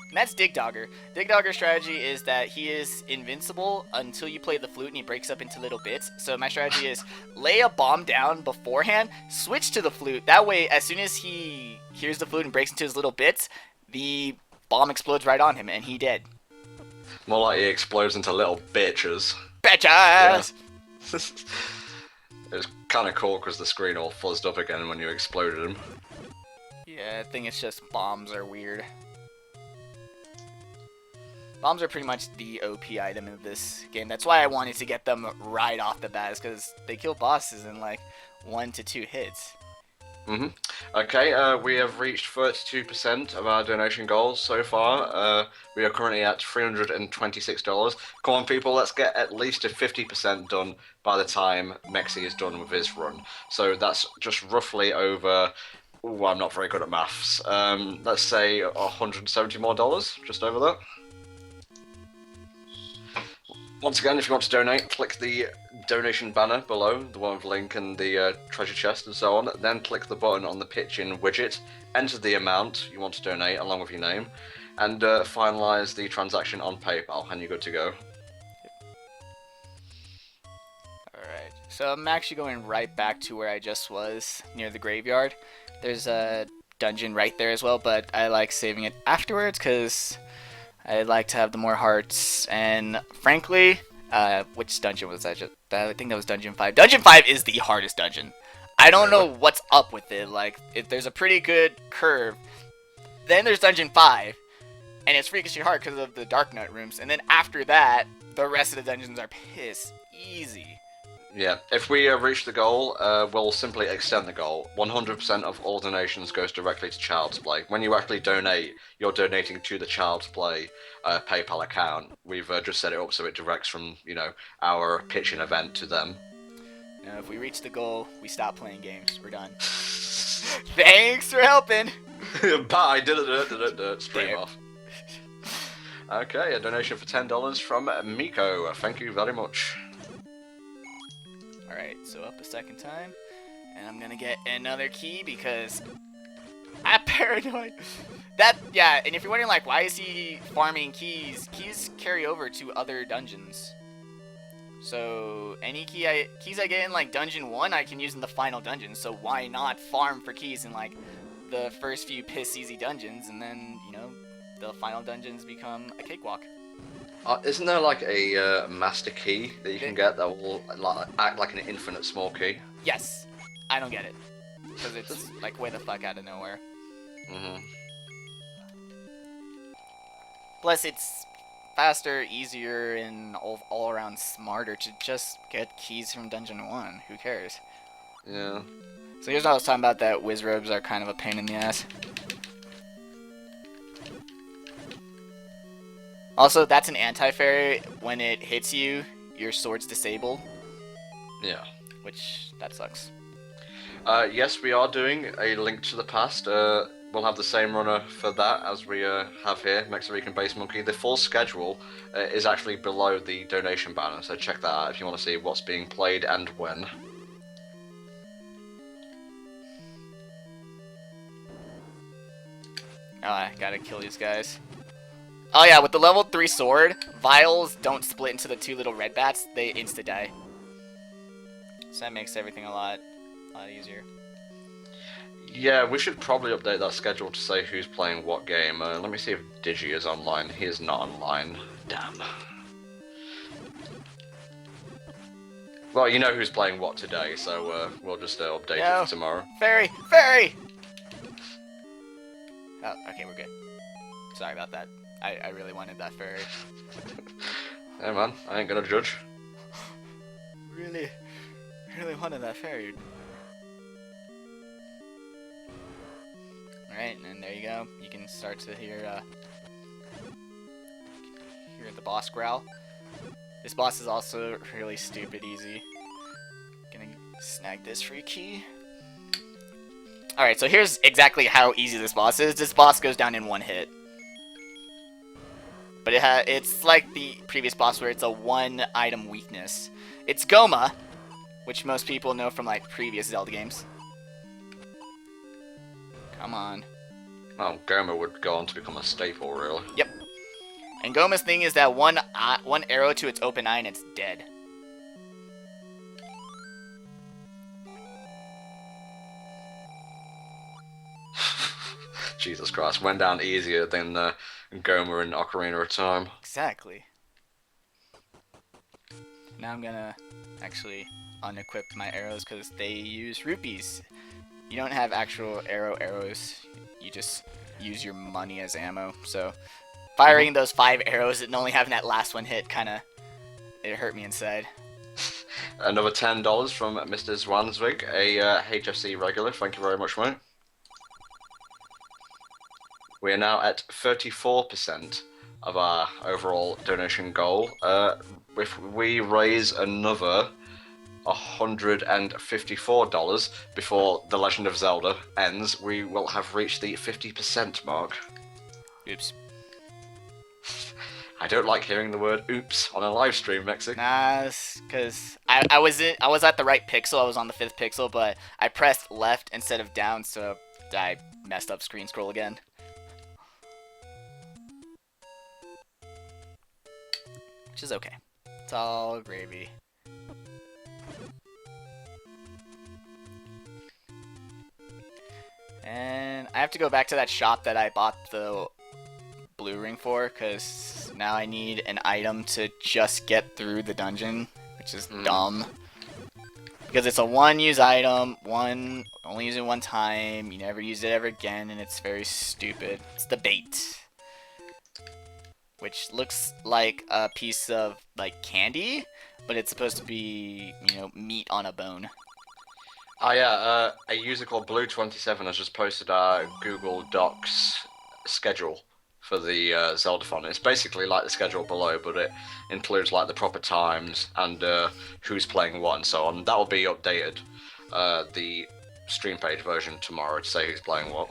Speaker 2: And that's Dig Dogger. Dig Dogger's strategy is that he is invincible until you play the flute and he breaks up into little bits. So my strategy is lay a bomb down beforehand, switch to the flute. That way, as soon as he hears the flute and breaks into his little bits, the bomb explodes right on him and he dead.
Speaker 1: More like he explodes into little bitches.
Speaker 2: Bitches!
Speaker 1: Yeah. It was kind of cool because the screen all fuzzed up again when you exploded him.
Speaker 2: Yeah, I think it's just bombs are weird. Bombs are pretty much the OP item in this game. That's why I wanted to get them right off the bat, because they kill bosses in like 1 to 2 hits.
Speaker 1: Mm-hmm. Okay, we have reached 32% of our donation goals so far. We are currently at $326. Come on, people, let's get at least a 50% done by the time Mexi is done with his run. So that's just roughly over... Ooh, I'm not very good at maths. Let's say $170 more, just over that. Once again, if you want to donate, click the donation banner below, the one with link and the treasure chest and so on. Then click the button on the pitch-in widget, enter the amount you want to donate along with your name, and finalise the transaction on PayPal, and you're good to go.
Speaker 2: Alright, so I'm actually going right back to where I just was, near the graveyard. There's a dungeon right there as well, but I like saving it afterwards because I like to have the more hearts, and frankly, which dungeon was that? I think that was Dungeon 5. Dungeon 5 is the hardest dungeon. I don't know
Speaker 1: Really?
Speaker 2: what's up with it. Like, if there's a pretty good curve, then there's Dungeon 5, and it's freakishly hard because of the Dark Nut rooms, and then after that, the rest of the dungeons are piss easy.
Speaker 1: Yeah, if we reach the goal, we'll simply extend the goal. 100% of all donations goes directly to Child's Play. When you actually donate, you're donating to the Child's Play PayPal account. We've just set it up so it directs from, our pitching event to them.
Speaker 2: Now, if we reach the goal, we stop playing games. We're done. Thanks for helping.
Speaker 1: Bye. Stream
Speaker 2: There.
Speaker 1: off. Okay, a donation for $10 from Miko. Thank you very much.
Speaker 2: Alright, so up a second time. And I'm gonna get another key because I'm paranoid. Yeah, and if you're wondering, like, why is he farming keys? Keys carry over to other dungeons. So, any keys I get in, like, Dungeon 1, I can use in the final dungeon. So why not farm for keys in, like, the first few piss easy dungeons, and then, the final dungeons become a cakewalk.
Speaker 1: Isn't there like a master key that you can get that will act like an infinite small key?
Speaker 2: Yes. I don't get it. Because it's, like, way the fuck out of nowhere.
Speaker 1: Mm-hmm.
Speaker 2: Plus, it's faster, easier, and all around smarter to just get keys from Dungeon 1. Who cares?
Speaker 1: Yeah.
Speaker 2: So here's what I was talking about, that whiz robes are kind of a pain in the ass. Also, that's an anti-fairy. When it hits you, your sword's disabled.
Speaker 1: Yeah.
Speaker 2: Which, that sucks.
Speaker 1: Yes, we are doing a Link to the Past. We'll have the same runner for that as we have here, Mexican Base Monkey. The full schedule is actually below the donation banner, so check that out if you want to see what's being played and when.
Speaker 2: Oh, I gotta kill these guys. Oh yeah, with the level 3 sword, vials don't split into the two little red bats, they insta-die. So that makes everything a lot easier.
Speaker 1: Yeah, we should probably update that schedule to say who's playing what game. Let me see if Digi is online. He is not online. Damn. Well, you know who's playing what today, so we'll just update it for tomorrow.
Speaker 2: Fairy! Fairy! Oh, okay, we're good. Sorry about that. I really wanted that fairy.
Speaker 1: Hey man, I ain't gonna judge.
Speaker 2: Really wanted that fairy. Alright, and there you go. You can start to hear the boss growl. This boss is also really stupid easy. Gonna snag this free key. Alright, so here's exactly how easy this boss is. This boss goes down in one hit. But it's like the previous boss where it's a one item weakness. It's Goma, which most people know from like previous Zelda games. Come on.
Speaker 1: Oh, Goma would go on to become a staple, really.
Speaker 2: Yep. And Goma's thing is that one arrow to its open eye and it's dead.
Speaker 1: Jesus Christ, went down easier than Goma and Ocarina of Time.
Speaker 2: Exactly. Now I'm gonna actually unequip my arrows because they use rupees. You don't have actual arrows. You just use your money as ammo. So firing those 5 arrows and only having that last one hit it hurt me inside.
Speaker 1: Another $10 from Mr. Zwansvig, a HFC regular. Thank you very much, mate. We are now at 34% of our overall donation goal. If we raise another $154 before The Legend of Zelda ends, we will have reached the 50% mark.
Speaker 2: Oops.
Speaker 1: I don't like hearing the word "oops" on a live stream, Mexi.
Speaker 2: Nah, because I was at the right pixel. I was on the 5th pixel, but I pressed left instead of down, so I messed up screen scroll again. Which is okay. It's all gravy. And I have to go back to that shop that I bought the blue ring for, because now I need an item to just get through the dungeon, which is dumb. because it's a one-use item, only use it one time. You never use it ever again, and it's very stupid. It's the bait, which looks like a piece of like candy, but it's supposed to be meat on a bone.
Speaker 1: Oh yeah, a user called Blue27 has just posted our Google Docs schedule for the Zeldathon. It's basically like the schedule below, but it includes like the proper times and who's playing what and so on. That will be updated, the stream page version tomorrow to say who's playing what.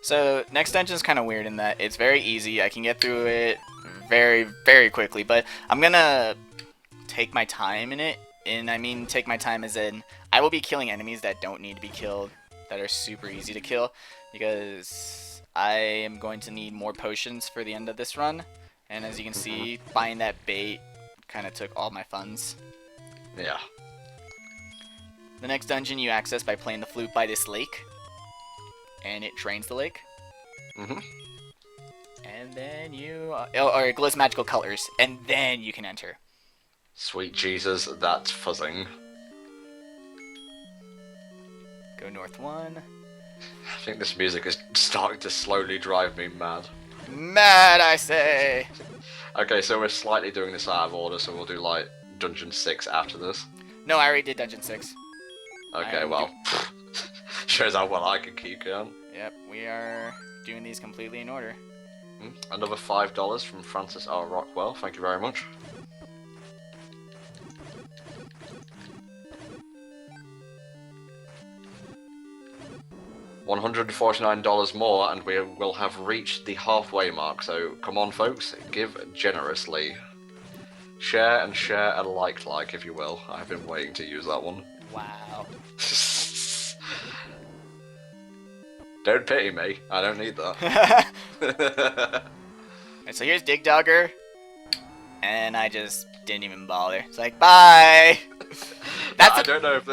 Speaker 2: So next dungeon is kind of weird in that it's very easy. I can get through it very, very quickly, but I'm gonna take my time in it. And I mean take my time as in I will be killing enemies that don't need to be killed, that are super easy to kill, because I am going to need more potions for the end of this run. And as you can see, buying that bait kind of took all my funds.
Speaker 1: Yeah.
Speaker 2: The next dungeon you access by playing the flute by this lake, and it drains the lake.
Speaker 1: Mhm.
Speaker 2: And then or it glows magical colors, and then you can enter.
Speaker 1: Sweet Jesus, that's fuzzing.
Speaker 2: Go north 1.
Speaker 1: I think this music is starting to slowly drive me mad.
Speaker 2: Mad, I say!
Speaker 1: Okay, so we're slightly doing this out of order, so we'll do like Dungeon 6 after this.
Speaker 2: No, I already did Dungeon 6.
Speaker 1: Okay, well, shows how well I can keep count.
Speaker 2: Yep, we are doing these completely in order.
Speaker 1: Another $5 from Francis R. Rockwell, thank you very much. $149 more and we will have reached the halfway mark, so come on folks, give generously. Share and share a like if you will. I've been waiting to use that one.
Speaker 2: Wow.
Speaker 1: Don't pity me, I don't need that.
Speaker 2: And so here's Dig Dogger, and I just didn't even bother. It's like, bye!
Speaker 1: I don't know if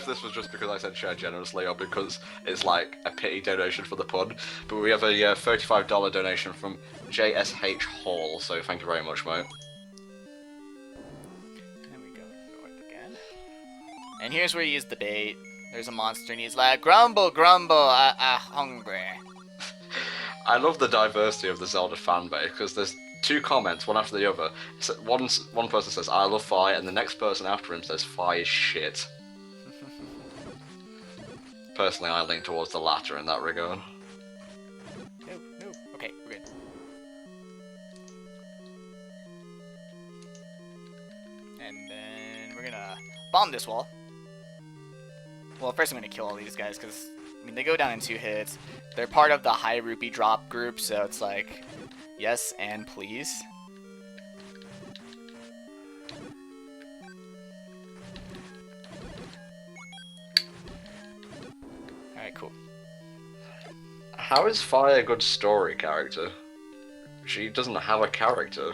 Speaker 1: this was just because I said share generously or because it's like a pity donation for the pun, but we have a $35 donation from JSH Hall, so thank you very much, mate.
Speaker 2: There we go, north again. And here's where you use the bait. There's a monster and he's like, grumble, grumble, hungry.
Speaker 1: I love the diversity of the Zelda fanbase because there's two comments, one after the other. One person says, I love Fi, and the next person after him says, Fi is shit. Personally, I lean towards the latter in that regard.
Speaker 2: No. Okay, we're good. And then we're gonna bomb this wall. Well, first I'm gonna kill all these guys because, I mean, they go down in 2 hits. They're part of the high rupee drop group, so it's like, yes and please. Alright, cool.
Speaker 1: How is Fi a good story character? She doesn't have a character.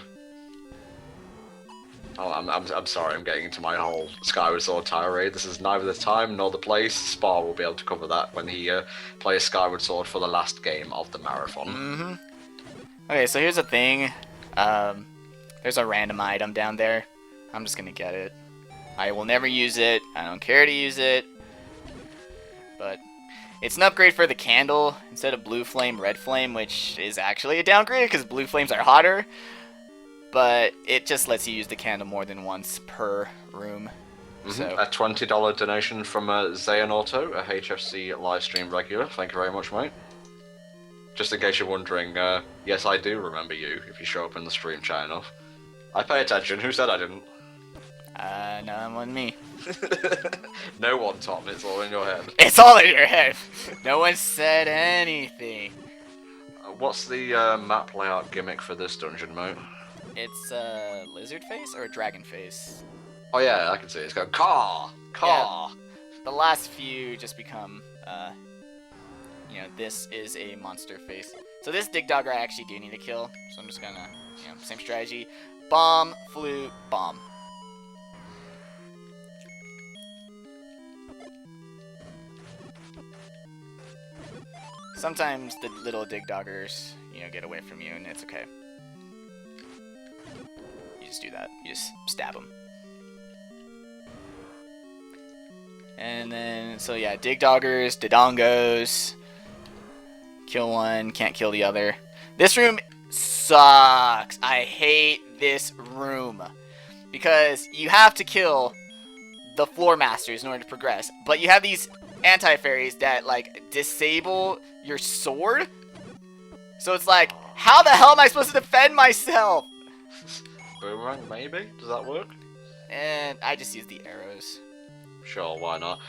Speaker 1: Oh, I'm sorry, I'm getting into my whole Skyward Sword tirade. This is neither the time nor the place. Spar will be able to cover that when he plays Skyward Sword for the last game of the marathon.
Speaker 2: Okay, so here's the thing. There's a random item down there. I'm just gonna get it. I will never use it. I don't care to use it. But it's an upgrade for the candle. Instead of blue flame, red flame, which is actually a downgrade because blue flames are hotter. But it just lets you use the candle more than once per room. So.
Speaker 1: A $20 donation from Xehanauto, a HFC livestream regular. Thank you very much, mate. Just in case you're wondering, yes, I do remember you if you show up in the stream chat enough. I pay attention. Who said I didn't?
Speaker 2: No, it wasn't me.
Speaker 1: No one, Tom. It's all in your head.
Speaker 2: It's all in your head. No one said anything.
Speaker 1: What's the map layout gimmick for this dungeon, mate?
Speaker 2: It's a lizard face or a dragon face?
Speaker 1: Oh yeah, I can see it. It's going caw, caw.
Speaker 2: Yeah. The last few just become, this is a monster face. So this Dig Dogger I actually do need to kill. So I'm just gonna, same strategy. Bomb, flute, bomb. Sometimes the little Dig Doggers, get away from you and it's okay. You just do that. You just stab them. And then, so yeah, dig doggers, dodongos. Kill one, can't kill the other. This room sucks. I hate this room. Because you have to kill the floor masters in order to progress. But you have these anti-fairies that, like, disable your sword. So it's like, how the hell am I supposed to defend myself?
Speaker 1: Boomerang, maybe? Does that work?
Speaker 2: And I just use the arrows.
Speaker 1: Sure, why not?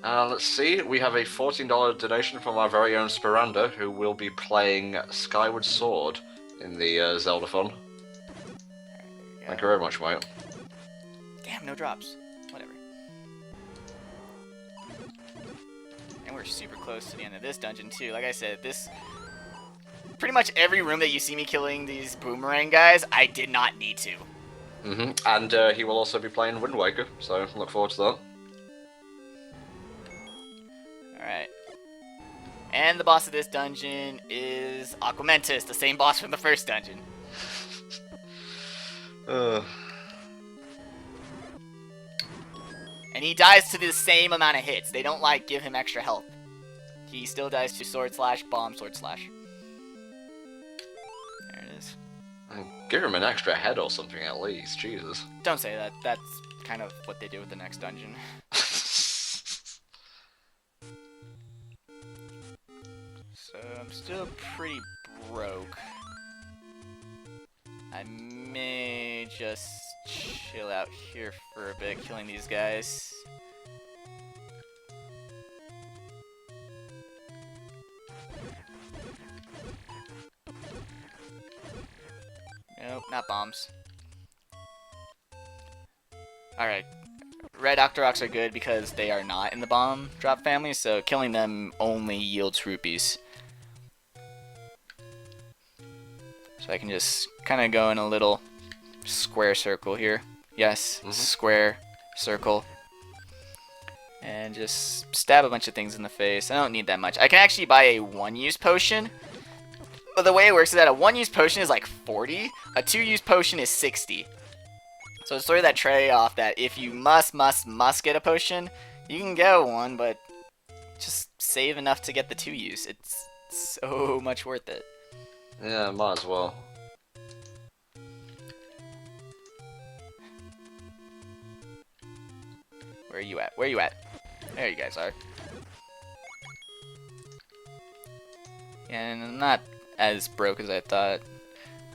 Speaker 1: Let's see, we have a $14 donation from our very own Spiranda, who will be playing Skyward Sword in the Zeldathon. Thank you very much, mate.
Speaker 2: Damn, no drops. Whatever. And we're super close to the end of this dungeon, too. Like I said, this... Pretty much every room that you see me killing these boomerang guys, I did not need to.
Speaker 1: And he will also be playing Wind Waker, so look forward to that.
Speaker 2: Alright. And the boss of this dungeon is Aquamentus, the same boss from the first dungeon. And he dies to the same amount of hits. They don't, like, give him extra health. He still dies to sword slash, bomb, sword slash. There it is.
Speaker 1: Give him an extra head or something at least, Jesus.
Speaker 2: Don't say that. That's kind of what they do with the next dungeon. So, I'm still pretty broke. I may just chill out here for a bit, killing these guys. Nope, not bombs. Alright. Red Octoroks are good because they are not in the bomb drop family, so killing them only yields rupees. So I can just kind of go in a little square circle here. Yes, square circle. And just stab a bunch of things in the face. I don't need that much. I can actually buy a one-use potion. But the way it works is that a one-use potion is like 40. A two-use potion is 60. So it's sort of that trade-off that if you must get a potion, you can get one, but just save enough to get the two-use. It's so much worth it.
Speaker 1: Yeah, might as well.
Speaker 2: Where are you at? Where are you at? There you guys are. And I'm not as broke as I thought.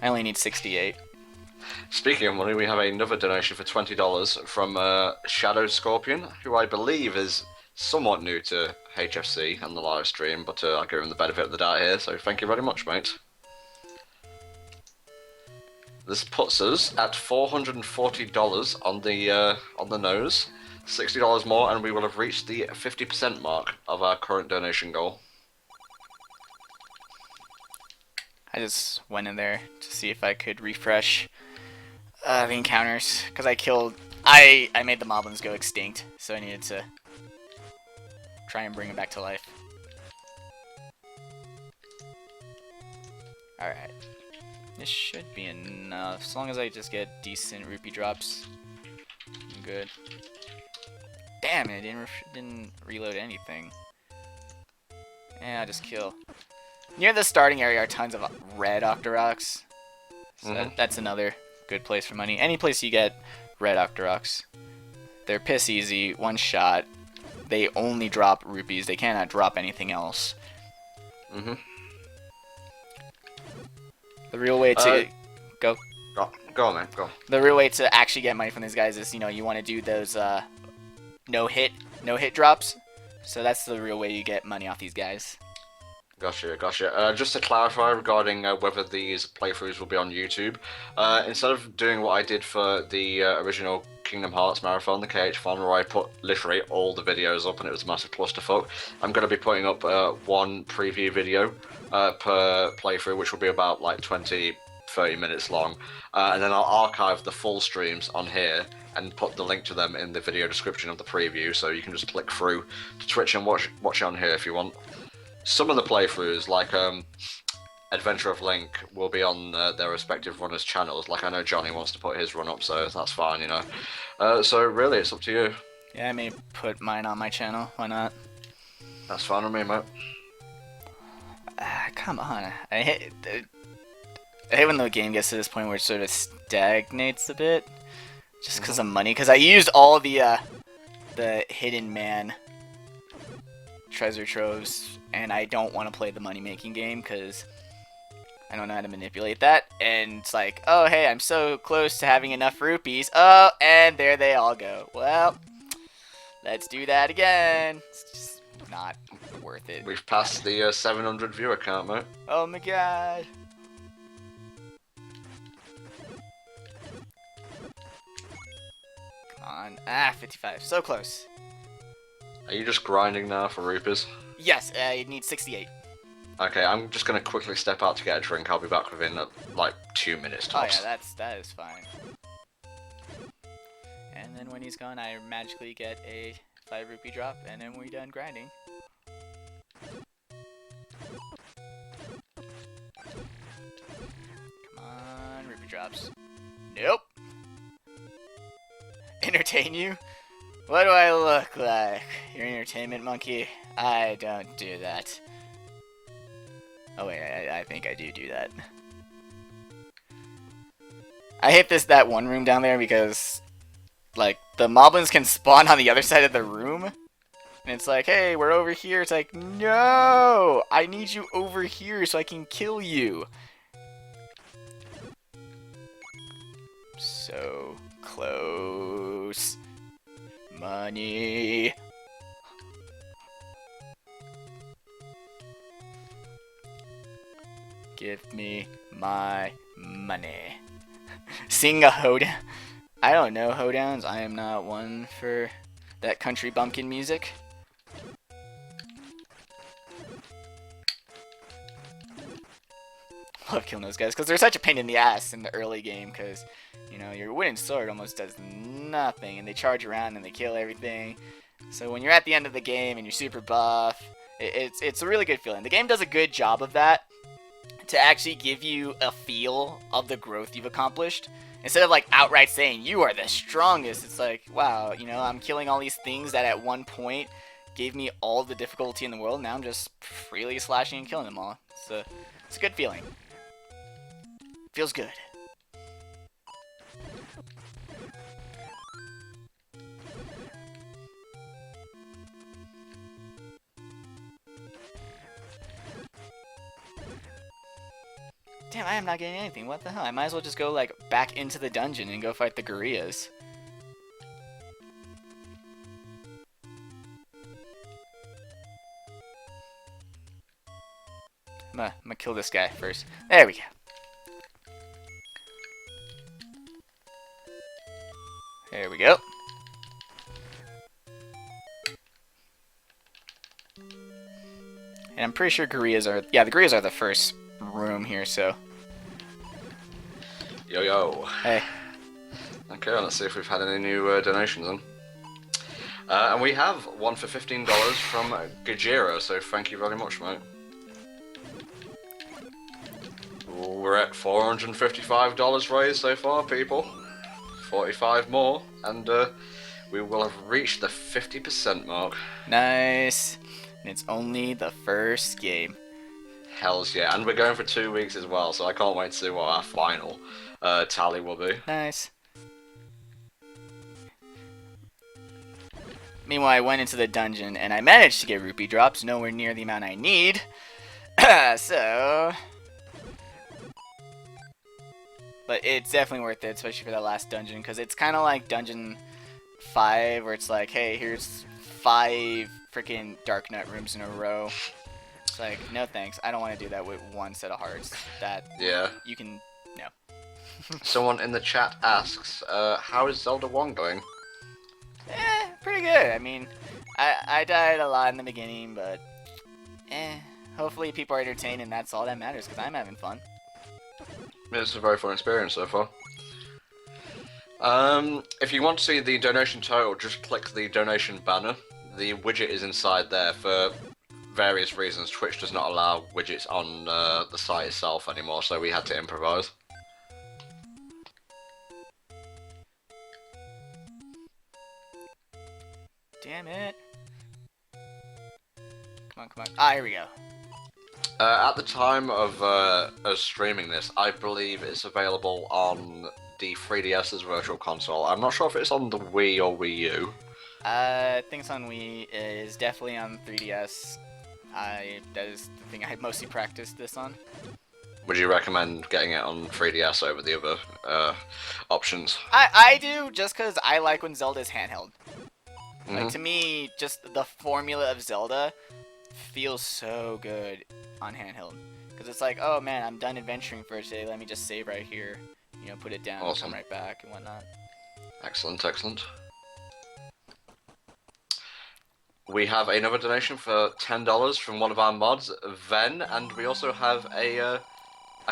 Speaker 2: I only need 68.
Speaker 1: Speaking of money, we have another donation for $20 from Shadow Scorpion, who I believe is somewhat new to HFC and the live stream, but I'll give him the benefit of the doubt here, so thank you very much, mate. This puts us at $440 on the nose, $60 more, and we will have reached the 50% mark of our current donation goal.
Speaker 2: I just went in there to see if I could refresh the encounters, because I made the moblins go extinct, so I needed to try and bring them back to life. Alright. This should be enough, as long as I just get decent rupee drops. I'm good. Damn it, I didn't reload anything. Yeah, I'll just kill. Near the starting area are tons of red Octoroks. So that's another good place for money. Any place you get red Octoroks. They're piss easy, one shot. They only drop rupees, they cannot drop anything else. The real way to go
Speaker 1: on, man, go.
Speaker 2: The real way to actually get money from these guys is, you want to do those no hit drops. So that's the real way you get money off these guys.
Speaker 1: Gotcha. Just to clarify regarding whether these playthroughs will be on YouTube, instead of doing what I did for the original Kingdom Hearts Marathon, the KH1, where I put literally all the videos up and it was a massive clusterfuck, I'm going to be putting up one preview video per playthrough, which will be about like 20-30 minutes long, and then I'll archive the full streams on here and put the link to them in the video description of the preview, so you can just click through to Twitch and watch it on here if you want. Some of the playthroughs, like Adventure of Link, will be on their respective runners' channels. Like I know Johnny wants to put his run up, so that's fine, So really, it's up to you.
Speaker 2: Yeah, I may put mine on my channel. Why not?
Speaker 1: That's fine with me, mate.
Speaker 2: Come on. I hate when the game gets to this point where it sort of stagnates a bit. Just because of money. Because I used all the hidden man treasure troves, and I don't want to play the money making game because I don't know how to manipulate that. And it's like, oh hey, I'm so close to having enough rupees. Oh, and there they all go. Well, let's do that again. It's just not worth it.
Speaker 1: We've passed the 700 viewer count, mate.
Speaker 2: Oh my god. Come on. 55. So close.
Speaker 1: Are you just grinding now for rupees?
Speaker 2: Yes, I need 68.
Speaker 1: Okay, I'm just gonna quickly step out to get a drink. I'll be back within like 2 minutes tops.
Speaker 2: Oh yeah, that is fine. And then when he's gone, I magically get a 5 rupee drop, and then we're done grinding. Come on, rupee drops. Nope. Entertain you? What do I look like? You're an entertainment monkey? I don't do that. Oh wait, I think I do that. I hate that one room down there because, like, the moblins can spawn on the other side of the room. And it's like, hey, we're over here. It's like, no! I need you over here so I can kill you. So close. Money. Give me my money. Sing a hoedown. I don't know hoedowns. I am not one for that country bumpkin music. Love killing those guys because they're such a pain in the ass in the early game because, you know, your wooden sword almost does nothing and they charge around and they kill everything. So when you're at the end of the game and you're super buff, it's a really good feeling. The game does a good job of that to actually give you a feel of the growth you've accomplished. Instead of like outright saying you are the strongest, it's like, wow, you know, I'm killing all these things that at one point gave me all the difficulty in the world. Now I'm just freely slashing and killing them all. It's a good feeling. Feels good. Damn, I am not getting anything. What the hell? I might as well just go, like, back into the dungeon and go fight the gorillas. I'm gonna kill this guy first. There we go. There we go. And I'm pretty sure gorillas are... Yeah, the gorillas are the first room here, so...
Speaker 1: Yo, yo.
Speaker 2: Hey.
Speaker 1: Okay, let's see if we've had any new donations in. And we have one for $15 from Gajira, so thank you very much, mate. We're at $455 raised so far, people. 45 more, and we will have reached the 50% mark.
Speaker 2: Nice. And it's only the first game.
Speaker 1: Hells yeah, and we're going for 2 weeks as well, so I can't wait to see what our final tally will be.
Speaker 2: Nice. Meanwhile, I went into the dungeon and I managed to get rupee drops, nowhere near the amount I need. So... But it's definitely worth it, especially for that last dungeon, because it's kind of like Dungeon 5, where it's like, hey, here's 5 freaking Dark Nut rooms in a row. It's like, no thanks, I don't want to do that with one set of hearts. That,
Speaker 1: yeah.
Speaker 2: You can, no.
Speaker 1: Someone in the chat asks, how is Zelda 1 going?
Speaker 2: Pretty good. I mean, I died a lot in the beginning, but, hopefully people are entertained, and that's all that matters, because I'm having fun.
Speaker 1: It's a very fun experience so far. If you want to see the donation total, just click the donation banner. The widget is inside there for various reasons. Twitch does not allow widgets on the site itself anymore, so we had to improvise.
Speaker 2: Damn it. Come on, come on. Ah, here we go.
Speaker 1: At the time of us streaming this, I believe it's available on the 3DS's Virtual Console. I'm not sure if it's on the Wii or Wii U.
Speaker 2: I think it's on Wii. It is definitely on 3DS. That is the thing I mostly practiced this on.
Speaker 1: Would you recommend getting it on 3DS over the other options?
Speaker 2: I do, just because I like when Zelda's handheld.
Speaker 1: Mm-hmm.
Speaker 2: Like, to me, just the formula of Zelda feels so good on handheld. Because it's like, oh man, I'm done adventuring for today, let me just save right here. You know, put it down,
Speaker 1: Awesome.
Speaker 2: come right back, and whatnot.
Speaker 1: Excellent, excellent. We have another donation for $10 from one of our mods, Ven, and we also have a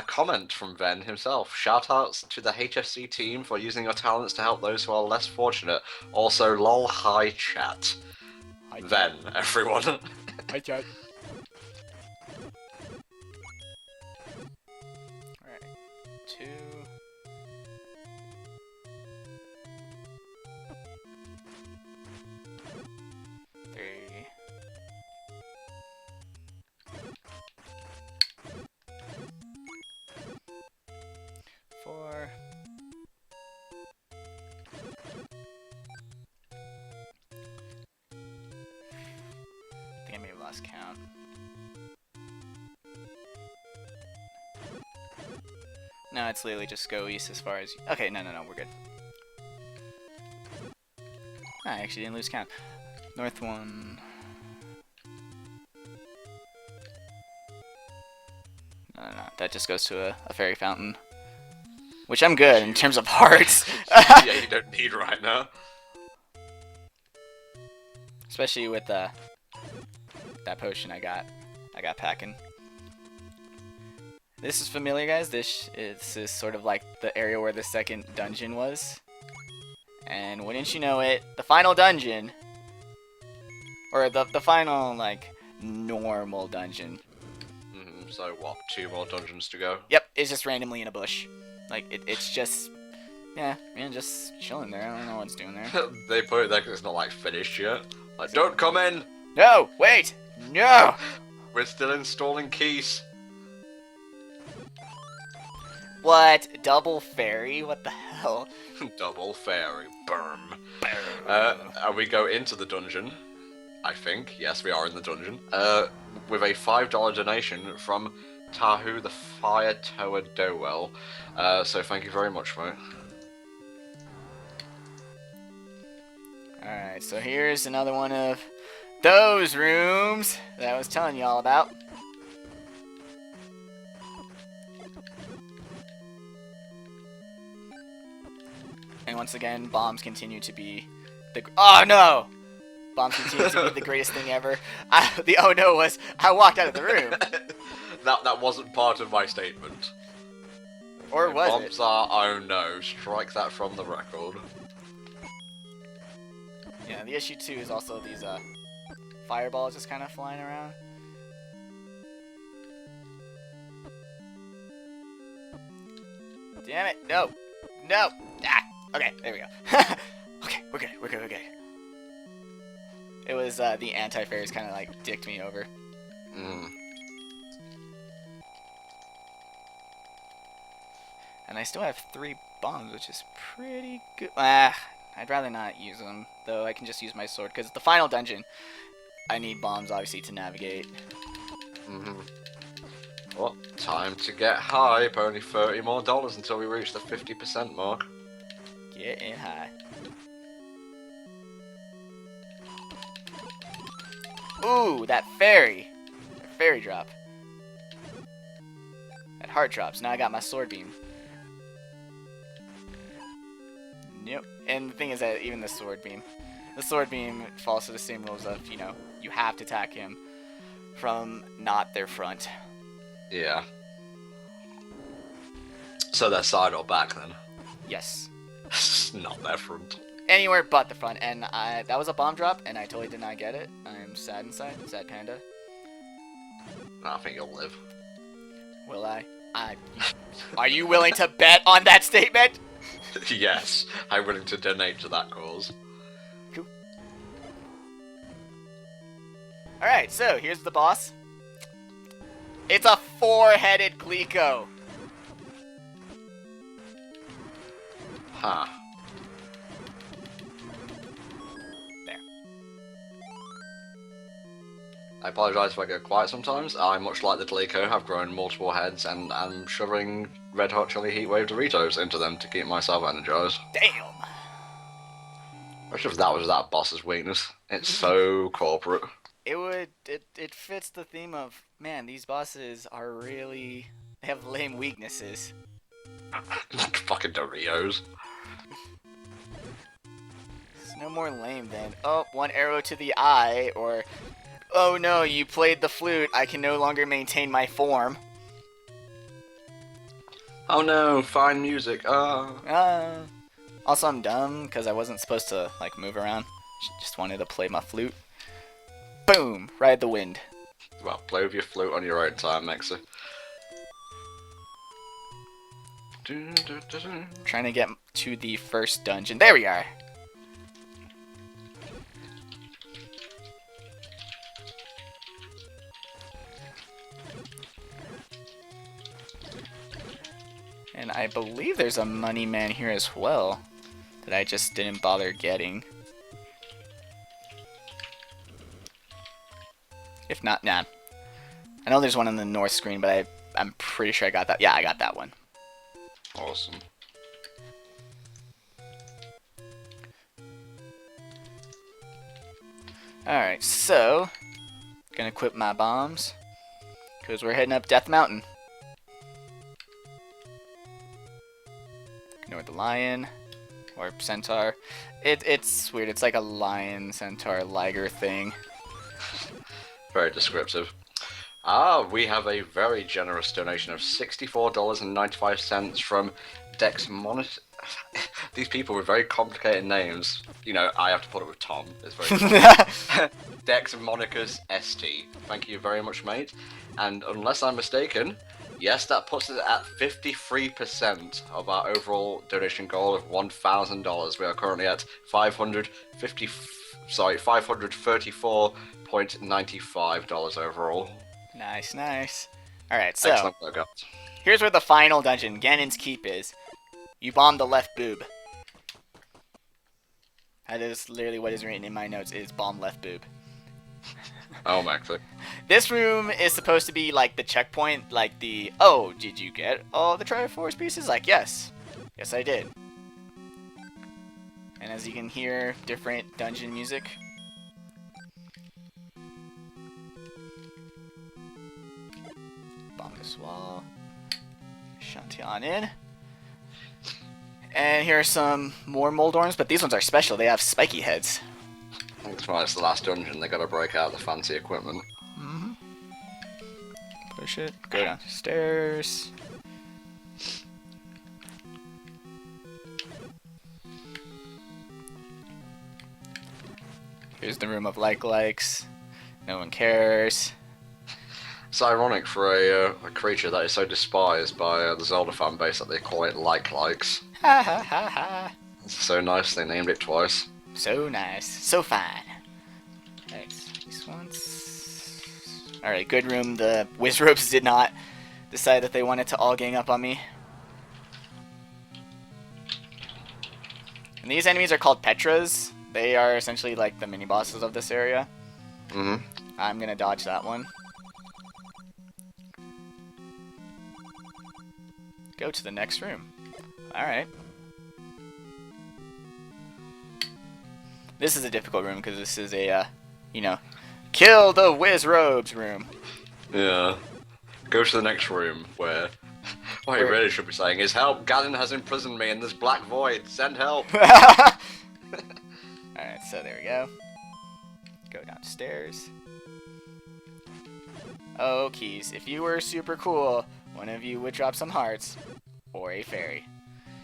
Speaker 1: comment from Ven himself. Shoutouts to the HFC team for using your talents to help those who are less fortunate. Also, lol, hi chat.
Speaker 2: Hi,
Speaker 1: Ven, everyone.
Speaker 2: Hi, chat. Alright. 2. 3. 4. I think I may have lost count. No, it's literally just go east as far as... Okay, no, we're good. I actually didn't lose count. North 1... No, that just goes to a fairy fountain. Which I'm good in terms of hearts.
Speaker 1: Yeah, you don't need right now.
Speaker 2: Especially with that potion I got packing. This is familiar, guys. This is sort of like the area where the second dungeon was. And wouldn't you know it, the final dungeon, or the final, like, normal dungeon.
Speaker 1: So what, 2 more dungeons to go?
Speaker 2: Yep, it's just randomly in a bush. Like, it's just, yeah, just chilling there. I don't know what's doing there.
Speaker 1: They put it there because it's not, like, finished yet. Like, don't come in!
Speaker 2: No, wait, no!
Speaker 1: We're still installing keys.
Speaker 2: What? Double fairy? What the hell?
Speaker 1: Double fairy. Burm. And we go into the dungeon. I think. Yes, we are in the dungeon. With a $5 donation from Tahu the Fire Tower Dowell. So thank you very much, mate.
Speaker 2: Alright, so here's another one of those rooms that I was telling you all about. And once again, bombs continue to be the... Oh no! Bombs continue to be the greatest thing ever. The oh no was, I walked out of the room.
Speaker 1: That wasn't part of my statement.
Speaker 2: Or was
Speaker 1: Bombs
Speaker 2: it?
Speaker 1: are oh no. Strike that from the record.
Speaker 2: Yeah, the issue too is also these fireballs just kind of flying around. Damn it! No! No! Ah! Okay, there we go. Okay, we're good. It was the anti-fairies kind of like dicked me over. And I still have 3 bombs, which is pretty good. I'd rather not use them, though I can just use my sword, because the final dungeon, I need bombs, obviously, to navigate.
Speaker 1: Well, time to get hype. Only $30 more until we reach the 50% mark.
Speaker 2: Getting high. Ooh, that fairy. That fairy drop. That heart drops. Now I got my sword beam. Yep. And the thing is that even the sword beam falls to the same rules of, you know, you have to attack him from not their front.
Speaker 1: Yeah. So their side or back then?
Speaker 2: Yes.
Speaker 1: Not their front.
Speaker 2: Anywhere but the front. And that was a bomb drop, and I totally did not get it. I'm sad inside. Sad panda.
Speaker 1: I think you'll live.
Speaker 2: Will I? Are you willing to bet on that statement?
Speaker 1: Yes, I'm willing to donate to that cause.
Speaker 2: Cool. Alright, so here's the boss. It's a four-headed Glico.
Speaker 1: Huh.
Speaker 2: There.
Speaker 1: I apologise if I go quiet sometimes. I, much like the Delico, have grown multiple heads and am shoving Red Hot Chili Heatwave Doritos into them to keep myself energized.
Speaker 2: Damn.
Speaker 1: Which if that was that boss's weakness. It's so corporate.
Speaker 2: It fits the theme of, man, these bosses are really, they have lame weaknesses.
Speaker 1: Fucking Doritos.
Speaker 2: It's no more lame than, oh, one arrow to the eye, or, oh no, you played the flute, I can no longer maintain my form.
Speaker 1: Oh no, fine music. Ah.
Speaker 2: Also, I'm dumb, because I wasn't supposed to, like, move around. Just wanted to play my flute. Boom! Ride the wind.
Speaker 1: Well, play with your flute on your own time, Mexer.
Speaker 2: Trying to get to the first dungeon. There we are! And I believe there's a money man here as well that I just didn't bother getting. If not, nah. I know there's one on the north screen, but I'm pretty sure I got that. Yeah, I got that one.
Speaker 1: Awesome.
Speaker 2: Alright, so gonna equip my bombs because we're heading up Death Mountain. Ignore the lion or centaur. It's weird. It's like a lion, centaur, liger thing.
Speaker 1: Very descriptive. Ah, we have a very generous donation of $64.95 from Dex Monet. These people with very complicated names. You know, I have to put it with Tom. It's very Dex Monicus ST. Thank you very much, mate. And unless I'm mistaken, yes, that puts us at 53% of our overall donation goal of $1,000. We are currently at $534.95 overall.
Speaker 2: Nice, nice. Alright, so
Speaker 1: Excellent work, guys.
Speaker 2: here's where the final dungeon, Ganon's Keep, is. You bomb the left boob. That is literally what is written in my notes, is bomb left boob.
Speaker 1: Oh, Maxie.
Speaker 2: This room is supposed to be like the checkpoint, like the, oh, did you get all the Triforce pieces? Like, yes. Yes, I did. And as you can hear, different dungeon music. Bomb this wall. Shantian in. And here are some more Moldorms, but these ones are special. They have spiky heads.
Speaker 1: I think it's the last dungeon. They gotta break out the fancy equipment.
Speaker 2: Mm-hmm. Push it. Go downstairs. Here's the room of likes. No one cares.
Speaker 1: It's ironic for a creature that is so despised by the Zelda fan base that they call it likes.
Speaker 2: Ha ha ha ha.
Speaker 1: It's so nice they named it twice.
Speaker 2: So nice. So fine. Alright, these ones. Alright, good room. The Wizrobes did not decide that they wanted to all gang up on me. And these enemies are called Petras. They are essentially like the mini bosses of this area.
Speaker 1: Mm-hmm.
Speaker 2: I'm gonna dodge that one. Go to the next room. Alright. This is a difficult room because this is a, you know, kill the Wizrobes room.
Speaker 1: Yeah. Go to the next room where... What you really should be saying is, help, Ganon has imprisoned me in this black void. Send help.
Speaker 2: Alright, so there we go. Go downstairs. Oh, keys. If you were super cool, one of you would drop some hearts. Or a fairy.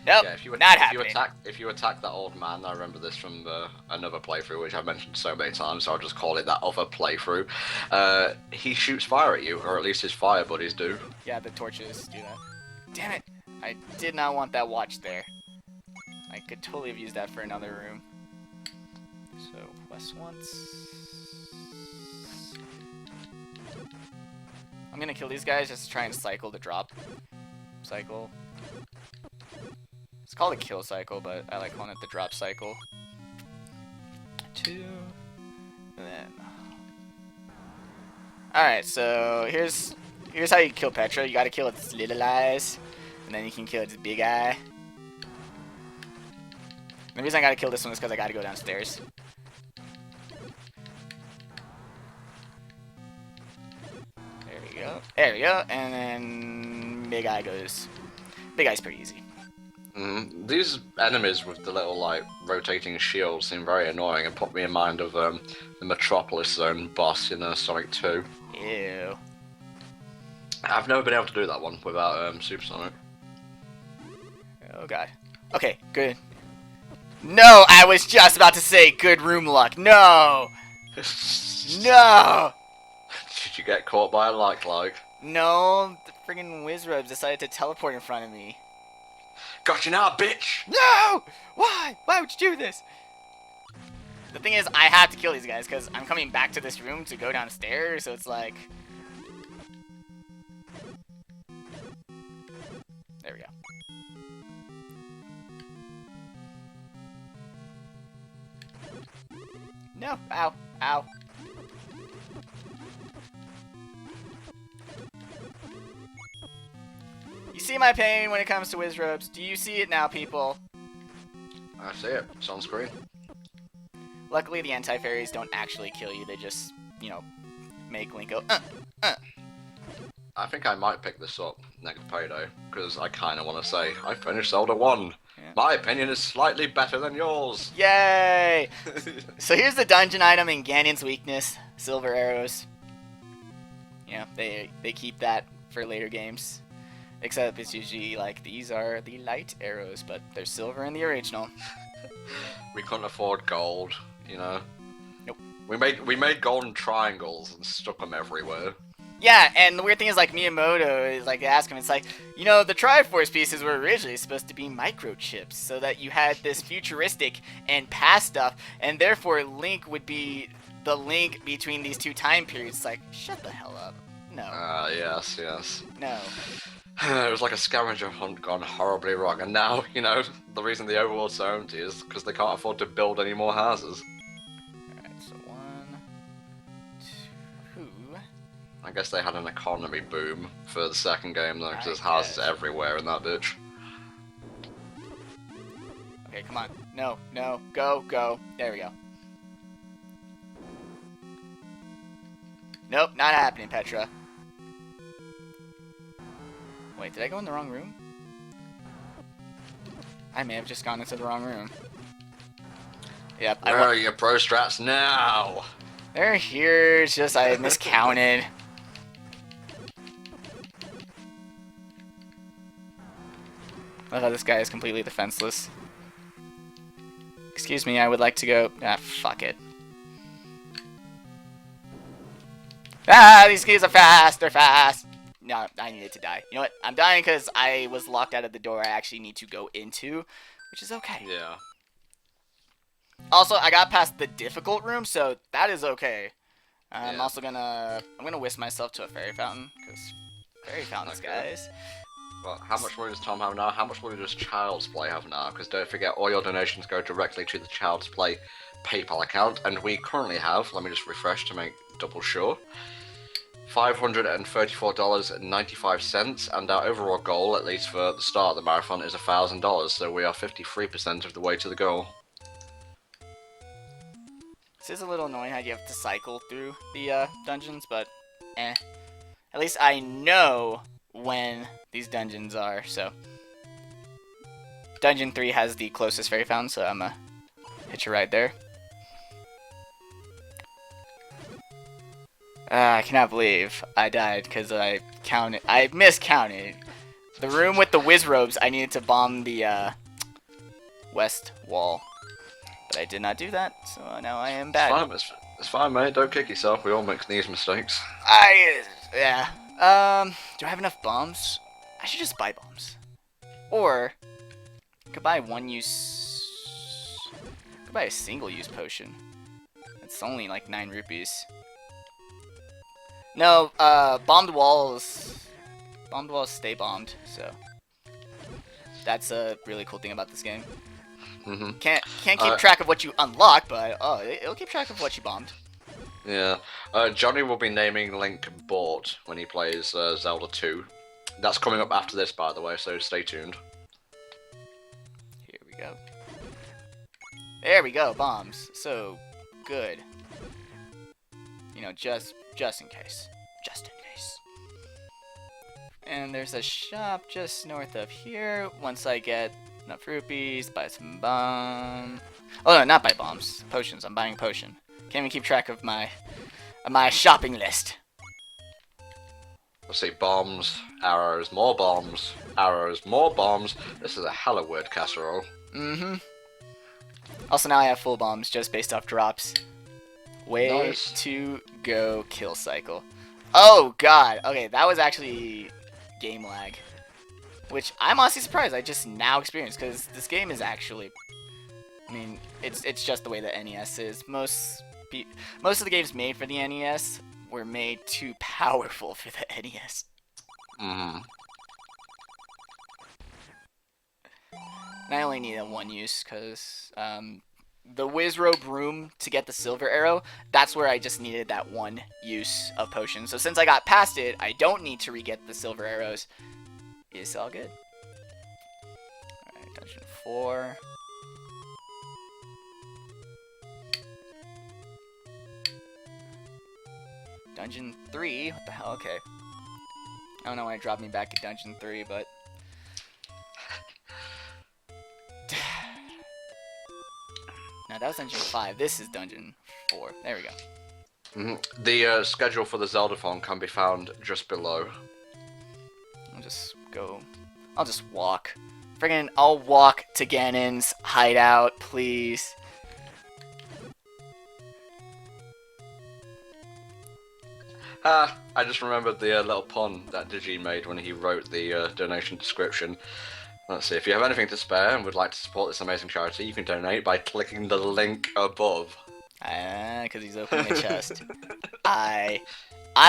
Speaker 2: Nope,
Speaker 1: Yeah,
Speaker 2: not happening.
Speaker 1: If you attack that old man, I remember this from another playthrough, which I've mentioned so many times, so I'll just call it that other playthrough. He shoots fire at you, or at least his fire buddies do.
Speaker 2: Yeah, the torches do that. Damn it! I did not want that watch there. I could totally have used that for another room. So, West once. I'm gonna kill these guys just to try and cycle the drop cycle. It's called a kill cycle, but I like calling it the drop cycle. 2, and then. Alright, so here's how you kill Petra. You gotta kill its little eyes, and then you can kill its big eye. The reason I gotta kill this one is because I gotta go downstairs. There we go. There we go. And then big eye goes. Big eye's pretty easy.
Speaker 1: These enemies with the little like rotating shields seem very annoying and put me in mind of the Metropolis Zone boss in Sonic 2.
Speaker 2: Ew.
Speaker 1: I've never been able to do that one without Super Sonic.
Speaker 2: Oh god. Okay, good. No, I was just about to say good room luck. No! No!
Speaker 1: Did you get caught by a like?
Speaker 2: No, the friggin' Wizrubs decided to teleport in front of me.
Speaker 1: Got you now, bitch!
Speaker 2: No! Why? Why would you do this? The thing is, I have to kill these guys because I'm coming back to this room to go downstairs, so it's like... There we go. No! Ow! Ow! You see my pain when it comes to Wizrobes. Do you see it now, people?
Speaker 1: I see it. It's on screen.
Speaker 2: Luckily, the anti-fairies don't actually kill you. They just, you know, make Link go,
Speaker 1: I think I might pick this up next payday, because I kind of want to say, I finished Zelda 1. Yeah. My opinion is slightly better than yours.
Speaker 2: Yay! So here's the dungeon item in Ganon's weakness, silver arrows. Yeah, they keep that for later games. Except it's usually like, these are the light arrows, but they're silver in the original.
Speaker 1: We couldn't afford gold, you know?
Speaker 2: Nope.
Speaker 1: We made golden triangles and stuck them everywhere.
Speaker 2: Yeah, and the weird thing is, like, Miyamoto is, like, ask him, it's like, you know, the Triforce pieces were originally supposed to be microchips, so that you had this futuristic and past stuff, and therefore Link would be the link between these two time periods. It's like, shut the hell up. No.
Speaker 1: Yes, yes.
Speaker 2: No.
Speaker 1: It was like a scavenger hunt gone horribly wrong, and now, you know, the reason the overworld's so empty is because they can't afford to build any more houses.
Speaker 2: Alright, so 1, 2...
Speaker 1: I guess they had an economy boom for the second game, though, because there's
Speaker 2: I
Speaker 1: houses
Speaker 2: guess.
Speaker 1: everywhere in that bitch.
Speaker 2: Okay, come on. No, no, go, go. There we go. Nope, not happening, Petra. Wait, did I go in the wrong room? I may have just gone into the wrong room. Yep.
Speaker 1: Where are your pro strats now?
Speaker 2: They're here, it's just I miscounted. I love how this guy is completely defenseless. Excuse me, I would like to go... Ah, fuck it. Ah, these keys are fast, they're fast. No, I needed to die. You know what? I'm dying because I was locked out of the door I actually need to go into, which is okay.
Speaker 1: Yeah.
Speaker 2: Also, I got past the difficult room, so that is okay. I'm
Speaker 1: Yeah.
Speaker 2: also gonna... I'm gonna whisk myself to a fairy fountain, because fairy fountains,
Speaker 1: Okay.
Speaker 2: guys.
Speaker 1: Well, how much money does Tom have now? How much money does Child's Play have now? Because don't forget, all your donations go directly to the Child's Play PayPal account, and we currently have, let me just refresh to make double sure, $534.95, and our overall goal, at least for the start of the marathon, is $1,000, so we are 53% of the way to the goal.
Speaker 2: This is a little annoying how you have to cycle through the dungeons, but eh. At least I know when these dungeons are, so. Dungeon 3 has the closest fairy fountain, so I'm gonna hitch a ride there. I cannot believe I died because I miscounted. The room with the Wizrobes, I needed to bomb the west wall. But I did not do that, so now I am bad.
Speaker 1: It's fine, mate. Don't kick yourself. We all make these mistakes.
Speaker 2: Yeah. Do I have enough bombs? I should just buy bombs. Or, I could buy a single-use potion. It's only like 9 rupees. No, bombed walls stay bombed, so that's a really cool thing about this game.
Speaker 1: Hmm.
Speaker 2: Can't keep track of what you unlock, but oh, it'll keep track of what you bombed.
Speaker 1: Yeah. Johnny will be naming Link Bort when he plays Zelda 2. That's coming up after this, by the way, so stay tuned.
Speaker 2: Here we go. There we go, bombs. So good. You know, just in case. Just in case. And there's a shop just north of here. Once I get enough rupees, buy some bomb. Oh no, not buy bombs. Potions. I'm buying a potion. Can't even keep track of my shopping list.
Speaker 1: Let's see, bombs, arrows, more bombs, arrows, more bombs. This is a hella word casserole.
Speaker 2: Mm-hmm. Also now I have full bombs just based off drops. Way
Speaker 1: Nice.
Speaker 2: to go kill cycle. Oh god. Okay, that was actually game lag. Which I'm honestly surprised I just now experienced, because this game is actually, I mean, it's just the way the NES is. Most of the games made for the NES were made too powerful for the NES.
Speaker 1: Mm-hmm.
Speaker 2: And I only need a one use, because the Wizrobe room to get the silver arrow, that's where I just needed that one use of potion. So since I got past it, I don't need to re-get the silver arrows. It's all good. Alright, dungeon 4. Dungeon 3? What the hell? Okay. I don't know why it dropped me back at dungeon 3, but... No, that was dungeon 5. This is dungeon 4. There we go.
Speaker 1: Mm-hmm. The schedule for the Zeldathon can be found just below.
Speaker 2: I'll just go... I'll just walk. Friggin', I'll walk to Ganon's hideout, please.
Speaker 1: I just remembered the little pun that Digi made when he wrote the donation description. Let's see, if you have anything to spare and would like to support this amazing charity, you can donate by clicking the link above.
Speaker 2: Because he's opening the chest. I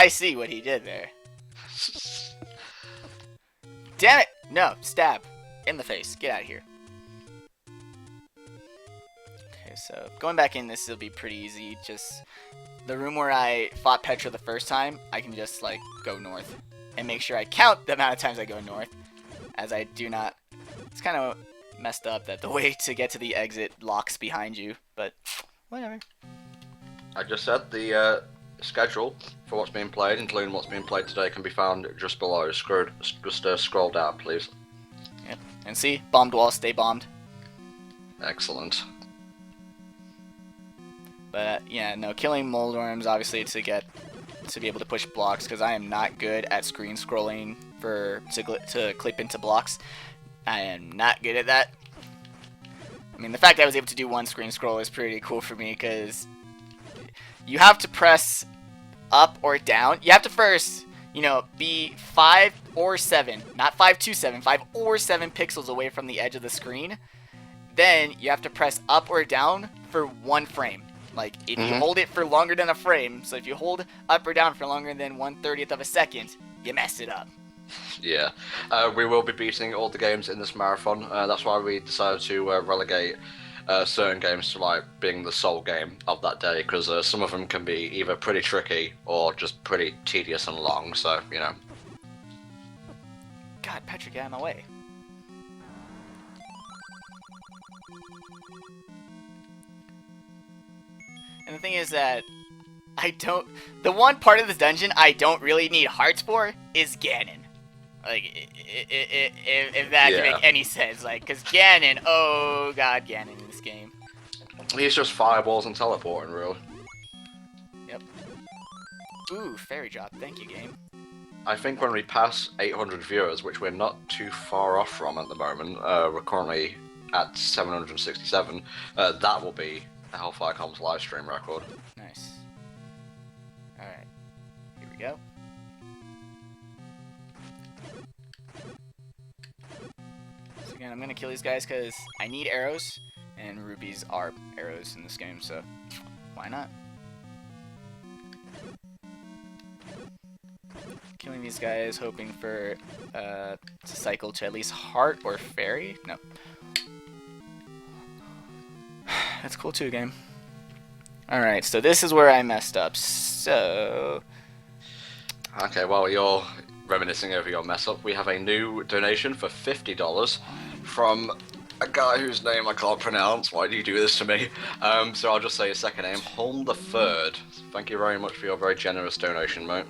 Speaker 2: see what he did there. Damn it! No, stab. In the face. Get out of here. Okay, so going back in this will be pretty easy. Just the room where I fought Petra the first time, I can just like go north and make sure I count the amount of times I go north, as I do not. It's kind of messed up that the way to get to the exit locks behind you, but whatever.
Speaker 1: I just said the schedule for what's being played, including what's being played today, can be found just below. Just scroll down, please.
Speaker 2: Yep. And see, bombed walls stay bombed.
Speaker 1: Excellent.
Speaker 2: But yeah, no, killing mold worms obviously to be able to push blocks, because I am not good at screen scrolling to clip into blocks. I am not good at that. I mean, the fact that I was able to do one screen scroll is pretty cool for me, because you have to press up or down. You have to first, you know, be 5 or 7, not 5 to 7, 5 or 7 pixels away from the edge of the screen. Then you have to press up or down for 1 frame. Like, if you hold it for longer than a frame, so if you hold up or down for longer than 1/30th of a second, you mess it up.
Speaker 1: Yeah. We will be beating all the games in this marathon. That's why we decided to relegate certain games to like being the sole game of that day, because some of them can be either pretty tricky or just pretty tedious and long, so, you know.
Speaker 2: God, Patrick, get out of my way. And the thing is that the one part of this dungeon I don't really need hearts for is Ganon. Like, if that can make any sense. Like, because Ganon, oh god, Ganon in this game.
Speaker 1: He's just fireballs and teleporting, really.
Speaker 2: Yep. Ooh, fairy drop. Thank you, game.
Speaker 1: I think when we pass 800 viewers, which we're not too far off from at the moment, we're currently at 767, that will be the Hellfire Comms live stream record.
Speaker 2: Nice. Alright. Here we go. So again, I'm gonna kill these guys because I need arrows, and rubies are arrows in this game, so why not? killing these guys, hoping for to cycle to at least heart or fairy. No. That's cool too, game. Alright, so this is where I messed up. So...
Speaker 1: Okay, while you're reminiscing over your mess up, we have a new donation for $50 from a guy whose name I can't pronounce. Why do you do this to me? So I'll just say his second name, Holm the Third. Thank you very much for your very generous donation, mate.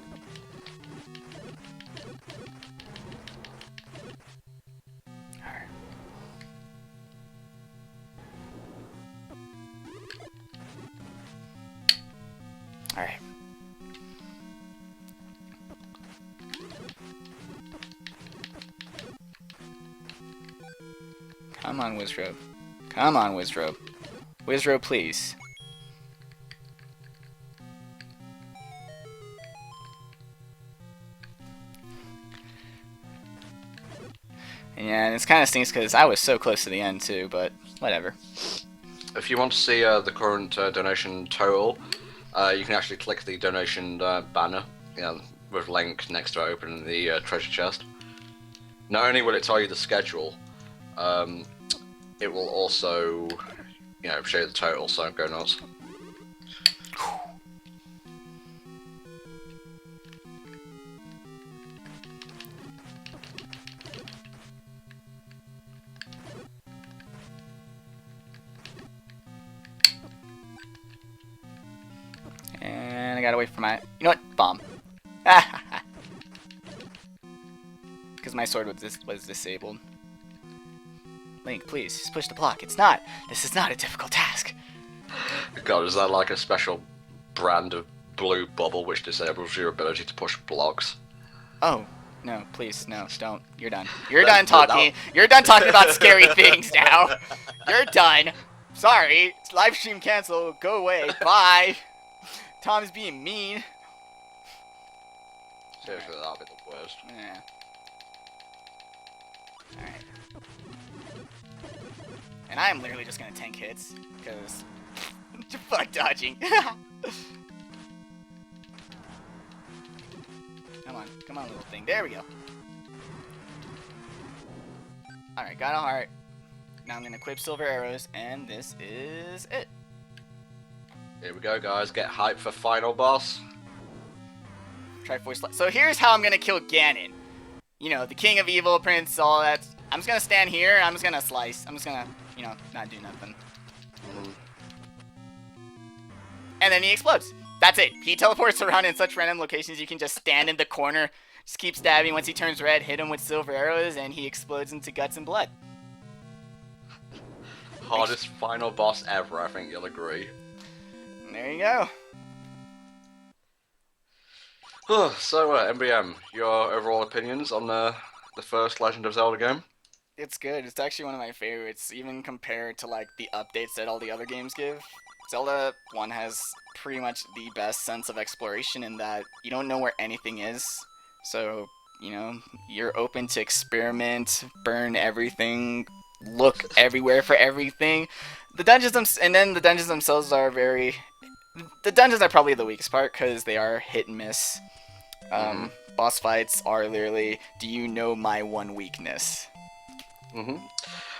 Speaker 2: Alright. Come on, Wizrobe. Come on, Wizrobe. Wizrobe, please. Yeah, and it's kind of stinks because I was so close to the end too, but whatever.
Speaker 1: If you want to see the current donation total, you can actually click the donation banner, with link next to it, opening the treasure chest. Not only will it tell you the schedule, it will also, show you the total. So go nuts.
Speaker 2: And I gotta wait for my... You know what? Bomb. Because my sword was disabled. Link, please, just push the block. It's not. This is not a difficult task.
Speaker 1: God, is that like a special brand of blue bubble which disables your ability to push blocks?
Speaker 2: Oh, no, please, no, don't. You're done. You're done talking. You're done talking about scary things now. You're done. Sorry. Live stream cancel. Go away. Bye. Tom's being mean.
Speaker 1: Seriously, that'll be the worst.
Speaker 2: Yeah. Alright. And I am literally just gonna tank hits, because... fuck dodging. Come on, little thing. There we go. Alright, got a heart. Now I'm gonna equip silver arrows, and this is it.
Speaker 1: Here we go, guys. Get hyped for final boss.
Speaker 2: Triforce. So here's how I'm gonna kill Ganon. The king of evil, prince, all that. I'm just gonna stand here, and I'm just gonna slice. I'm just gonna, not do nothing. And then he explodes. That's it. He teleports around in such random locations you can just stand in the corner, just keep stabbing. Once he turns red, hit him with silver arrows, and he explodes into guts and blood.
Speaker 1: Hardest final boss ever, I think you'll agree.
Speaker 2: There you go.
Speaker 1: So, MBM, your overall opinions on the first Legend of Zelda game?
Speaker 2: It's good. It's actually one of my favorites, even compared to like the updates that all the other games give. Zelda 1 has pretty much the best sense of exploration in that you don't know where anything is. So, you're open to experiment, burn everything, look everywhere for everything. The dungeons themselves are very... The dungeons are probably the weakest part because they are hit and miss. Boss fights are literally, do you know my one weakness?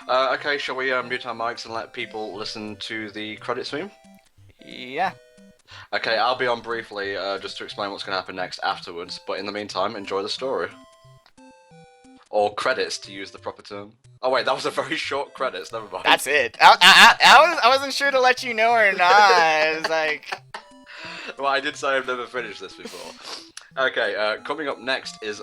Speaker 1: Okay, shall we mute our mics and let people listen to the credits theme?
Speaker 2: Yeah.
Speaker 1: Okay, I'll be on briefly just to explain what's going to happen next afterwards, but in the meantime, enjoy the story. Or credits, to use the proper term. Oh wait, that was a very short credits, never mind.
Speaker 2: That's it. I wasn't sure to let you know or not. I was like...
Speaker 1: Well, I did say I've never finished this before. Okay, coming up next is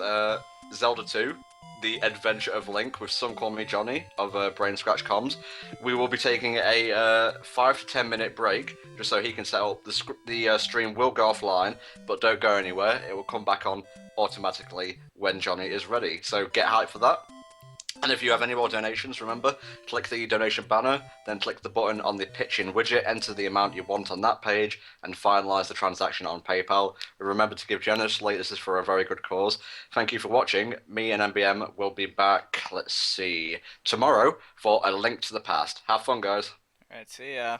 Speaker 1: Zelda 2, The Adventure of Link, with Some Call Me Johnny of Brain Scratch Comms. We will be taking a 5 to 10 minute break, just so he can set up. The stream will go offline, but don't go anywhere. It will come back on automatically when Johnny is ready. So get hyped for that. And if you have any more donations, remember, click the donation banner, then click the button on the pitch-in widget, enter the amount you want on that page, and finalise the transaction on PayPal. Remember to give generously, this is for a very good cause. Thank you for watching. Me and MBM will be back, let's see, tomorrow for A Link to the Past. Have fun, guys.
Speaker 2: Alright, see ya.